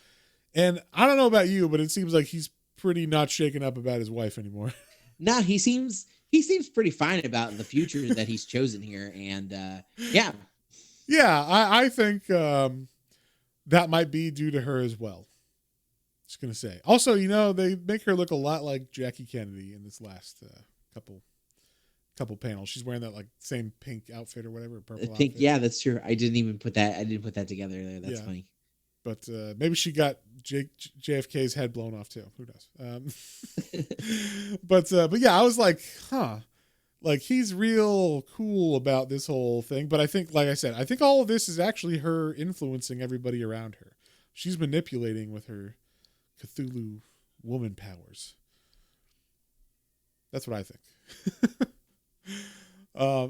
and I don't know about you, but it seems like he's pretty not shaken up about his wife anymore. No, he seems pretty fine about the future that he's chosen here, and yeah, I think that might be due to her as well. Just gonna say. Also, they make her look a lot like Jackie Kennedy in this last couple panels. She's wearing that like same pink outfit or whatever, purple pink. outfit. Yeah, that's true. I didn't put that together there. That's funny. But maybe she got JFK's head blown off too. Who knows? But yeah, I was like, like he's real cool about this whole thing. But I think, like I said, I think all of this is actually her influencing everybody around her. She's manipulating with her Cthulhu woman powers. That's what I think.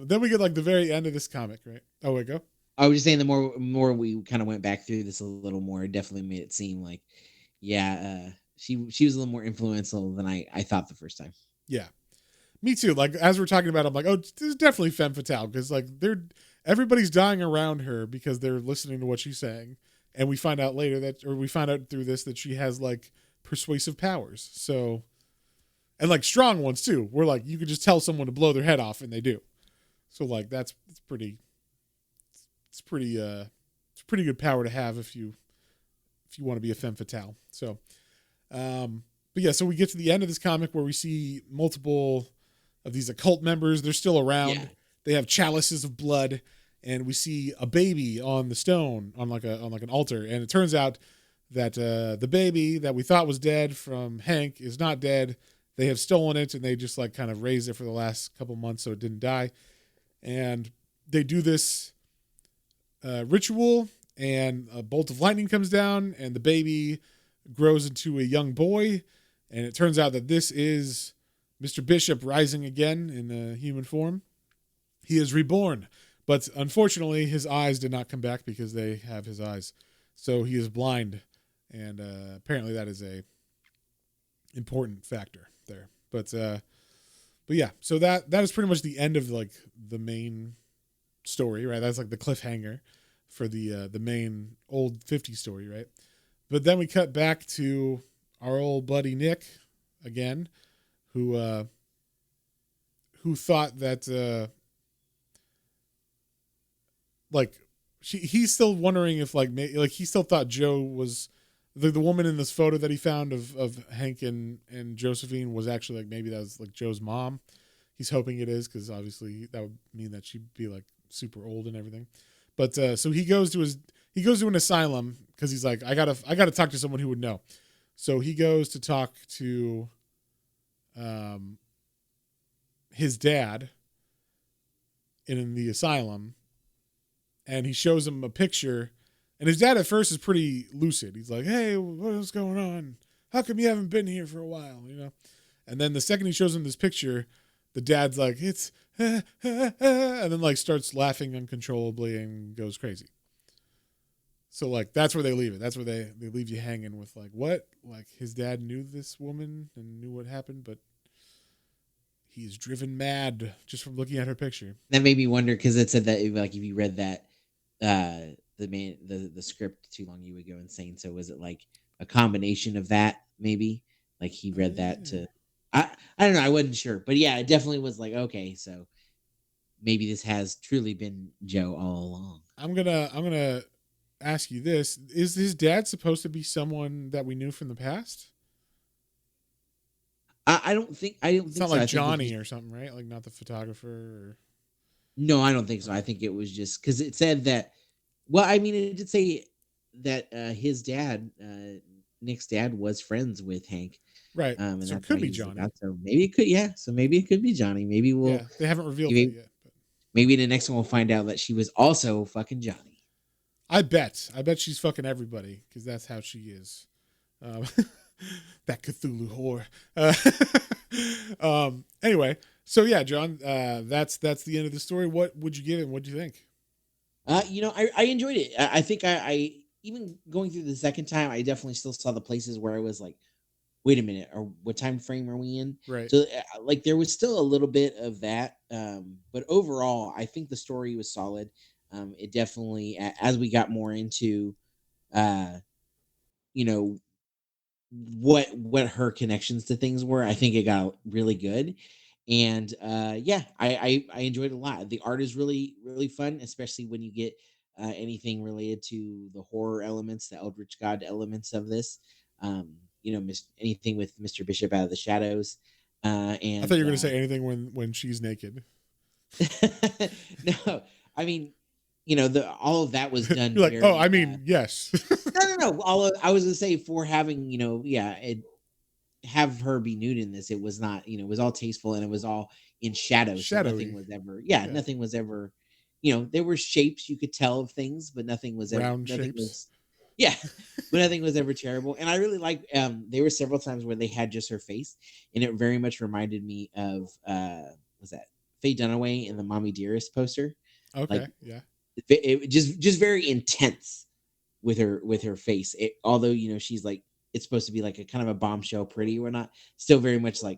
Then we get like the very end of this comic, right? Oh, wait, go. I was just saying the more we kind of went back through this a little more, it definitely made it seem like, she was a little more influential than I thought the first time. Yeah, me too. Like as we're talking about, I'm like, oh, this is definitely Femme Fatale, because like everybody's dying around her because they're listening to what she's saying, and we find out through this that she has like persuasive powers. So, and like strong ones too. Where like you could just tell someone to blow their head off and they do. So like it's pretty good power to have if you want to be a Femme Fatale. So, but yeah, so we get to the end of this comic where we see multiple of these occult members. They're still around. Yeah. They have chalices of blood, and we see a baby on the stone on like an altar. And it turns out that the baby that we thought was dead from Hank is not dead. They have stolen it, and they just like kind of raised it for the last couple months so it didn't die. And they do this ritual, and a bolt of lightning comes down, and the baby grows into a young boy. And it turns out that this is Mr. Bishop rising again in a human form. He is reborn, but unfortunately his eyes did not come back because they have his eyes. So he is blind, and apparently that is a important factor there. But yeah, so that is pretty much the end of like the main story, right? That's like the cliffhanger for the main old 50 story, right? But then we cut back to our old buddy Nick again, who thought that like he's still wondering if like he still thought Joe was the woman in this photo that he found of Hank and Josephine was actually like maybe that was like Joe's mom. He's hoping it is because obviously that would mean that she'd be like super old and everything. But so he goes to an asylum because he's like I gotta talk to someone who would know. So he goes to talk to his dad in the asylum, and he shows him a picture. And his dad at first is pretty lucid. He's like, "Hey, what is going on? How come you haven't been here for a while?" You know. And then the second he shows him this picture, the dad's like, "It's," and then like starts laughing uncontrollably and goes crazy. So like that's where they leave it. That's where they leave you hanging with like what? Like his dad knew this woman and knew what happened, but he's driven mad just from looking at her picture. That made me wonder because it said that like if you read that the script too long, you would go insane. So was it like a combination of that? Maybe like he read that to. I don't know. I wasn't sure, but yeah, it definitely was like okay. So maybe this has truly been Joe all along. I'm gonna ask you this: is his dad supposed to be someone that we knew from the past? I don't think. I don't It's think not so. like I think Johnny or something, right? Like not the photographer. Or... No, I don't think so. I think it was just because it said that. Well, I mean, it did say that his dad, Nick's dad, was friends with Hank, Right. and So it that's could why be he's the Johnny. god. So maybe it could, yeah. So maybe it could be Johnny. Maybe Yeah, they haven't revealed that maybe, yet. But... maybe the next one we'll find out that she was also fucking Johnny. I bet she's fucking everybody because that's how she is. That Cthulhu whore. Anyway, so yeah, John, that's the end of the story. What would you give it? What do you think? I enjoyed it. I think I even going through the second time, I definitely still saw the places where I was like, wait a minute, or what time frame are we in? Right. So like there was still a little bit of that, but overall, I think the story was solid. It definitely, as we got more into, uh, you know, what her connections to things were, I think it got really good. And yeah, I enjoyed it a lot. The art is really fun, especially when you get anything related to the horror elements, the Eldritch God elements of this. Anything with Mr. Bishop out of the shadows, I thought and you were gonna say anything when she's naked. no, I mean, the all of that was done You're like, oh, very. I mean, yes. No. I was gonna say for having, yeah, have her be nude in this. It was not, it was all tasteful and it was all in shadow. So nothing Shadowy. was ever, Yeah. nothing was ever, there were shapes you could tell of things, but nothing was ever, Round nothing shapes. was, yeah, but nothing was ever terrible. And I really like, there were several times where they had just her face, and it very much reminded me of, was that Faye Dunaway in the Mommy Dearest poster? Okay. Like Yeah. it just very intense with her face. Although she's like it's supposed to be like a kind of a bombshell, pretty or not, still very much like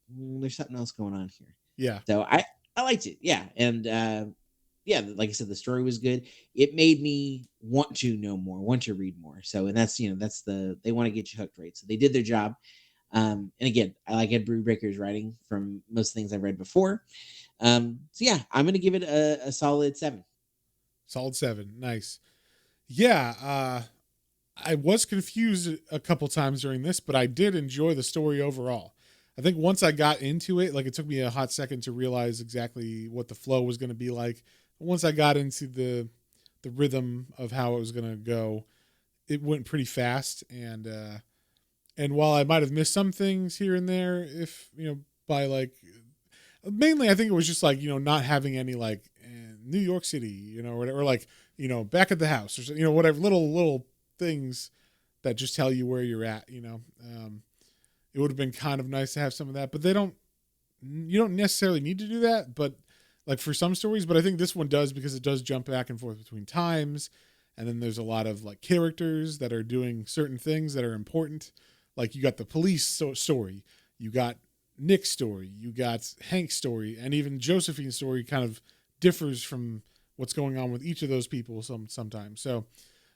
there's something else going on here. Yeah. So I liked it, yeah, and yeah, like I said, the story was good. It made me want to know more, want to read more. So, and that's they want to get you hooked, right? So they did their job. And again, I like Ed Brubaker's writing from most things I've read before. So yeah, I'm gonna give it a solid 7. Solid 7. Nice. Yeah. I was confused a couple times during this, but I did enjoy the story overall. I think once I got into it, like it took me a hot second to realize exactly what the flow was going to be like. Once I got into the rhythm of how it was going to go, it went pretty fast. And while I might have missed some things here and there, if by like mainly I think it was just like not having any like New York City, or like back at the house or whatever little things that just tell you where you're at. It would have been kind of nice to have some of that, but you don't necessarily need to do that, but like for some stories, but I think this one does because it does jump back and forth between times. And then there's a lot of like characters that are doing certain things that are important. Like you got the police story, you got Nick's story, you got Hank's story, and even Josephine's story kind of differs from what's going on with each of those people sometimes. So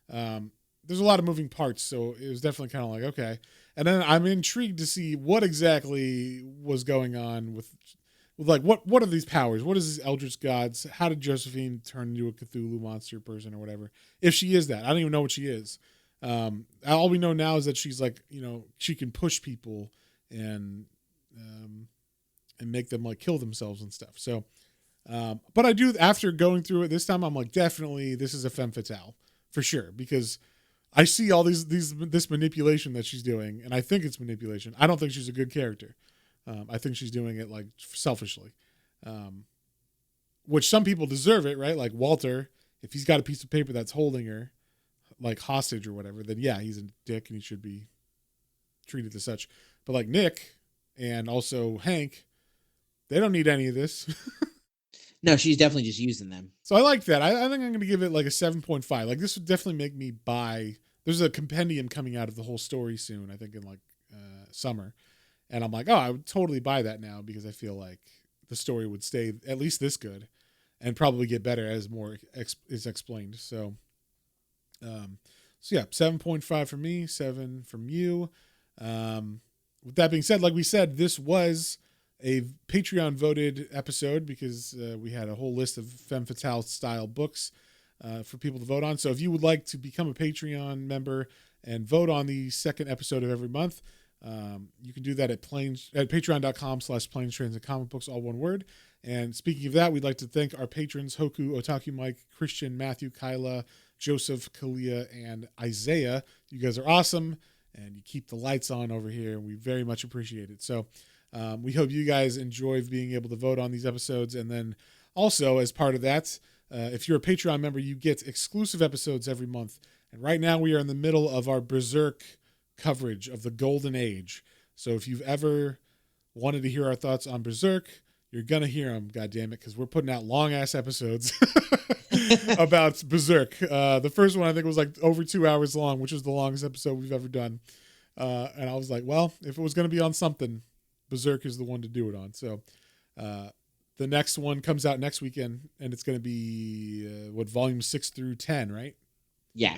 there's a lot of moving parts. So it was definitely kind of like, okay. And then I'm intrigued to see what exactly was going on with like, what are these powers? What is these Eldritch gods? How did Josephine turn into a Cthulhu monster person or whatever? If she is that, I don't even know what she is. All we know now is that she's like, you know, she can push people and make them like kill themselves and stuff. So, but I do, after going through it this time, I'm like, definitely this is a femme fatale for sure, because I see all this manipulation that she's doing, and I think it's manipulation. I don't think she's a good character. I think she's doing it like selfishly, which some people deserve it, right? Like Walter, if he's got a piece of paper that's holding her like hostage or whatever, then yeah, he's a dick and he should be treated as such. But like Nick and also Hank, they don't need any of this. No, she's definitely just using them. So I like that. I think I'm going to give it like a 7.5. Like this would definitely make me buy. There's a compendium coming out of the whole story soon, I think in like summer. And I'm like, oh, I would totally buy that now, because I feel like the story would stay at least this good and probably get better as more is explained. So, yeah, 7.5 from me, 7 from you. With that being said, like we said, this was a Patreon voted episode because we had a whole list of femme fatale style books for people to vote on. So if you would like to become a Patreon member and vote on the second episode of every month, you can do that at patreon.com/planes, trains, and comic books, all one word. And speaking of that, we'd like to thank our patrons, Hoku, Otaku Mike, Christian, Matthew, Kyla, Joseph, Kalia, and Isaiah. You guys are awesome, and you keep the lights on over here, and we very much appreciate it. So we hope you guys enjoy being able to vote on these episodes. And then also, as part of that, if you're a Patreon member, you get exclusive episodes every month. And right now we are in the middle of our Berserk coverage of the Golden Age. So if you've ever wanted to hear our thoughts on Berserk, you're going to hear them, goddammit, because we're putting out long-ass episodes about Berserk. The first one, I think, was like over 2 hours long, which is the longest episode we've ever done. And I was like, well, if it was going to be on something, Berserk is the one to do it on. So the next one comes out next weekend, and it's going to be volume 6 through 10, right? Yeah.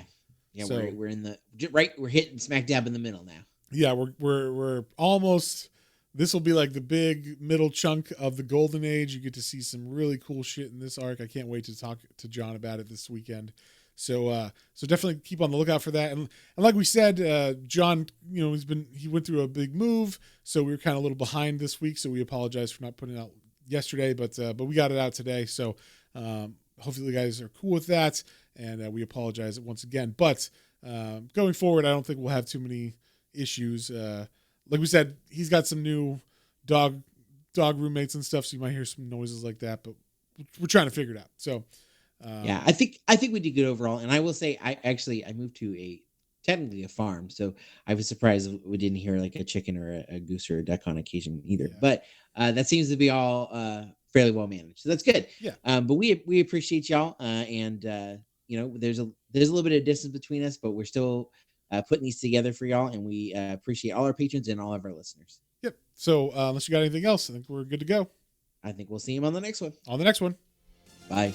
So, we're in the right. We're hitting smack dab in the middle now. Yeah, we're almost. This will be like the big middle chunk of the Golden Age. You get to see some really cool shit in this arc. I can't wait to talk to John about it this weekend. So definitely keep on the lookout for that. And like we said, John, you know, he went through a big move, so we were kind of a little behind this week. So we apologize for not putting it out yesterday, but we got it out today. So hopefully you guys are cool with that, and we apologize once again. But going forward, I don't think we'll have too many issues. Like we said, he's got some new dog roommates and stuff, so you might hear some noises like that. But we're trying to figure it out. So. Yeah, I think we did good overall, and I will say I moved to technically a farm, so I was surprised we didn't hear like a chicken or a goose or a duck on occasion either. Yeah. But that seems to be all fairly well managed, so that's good. Yeah. But we appreciate y'all, and you know, there's a little bit of distance between us, but we're still putting these together for y'all, and we appreciate all our patrons and all of our listeners. Yep. So unless you got anything else, I think we're good to go. I think we'll see him on the next one. On the next one. Bye.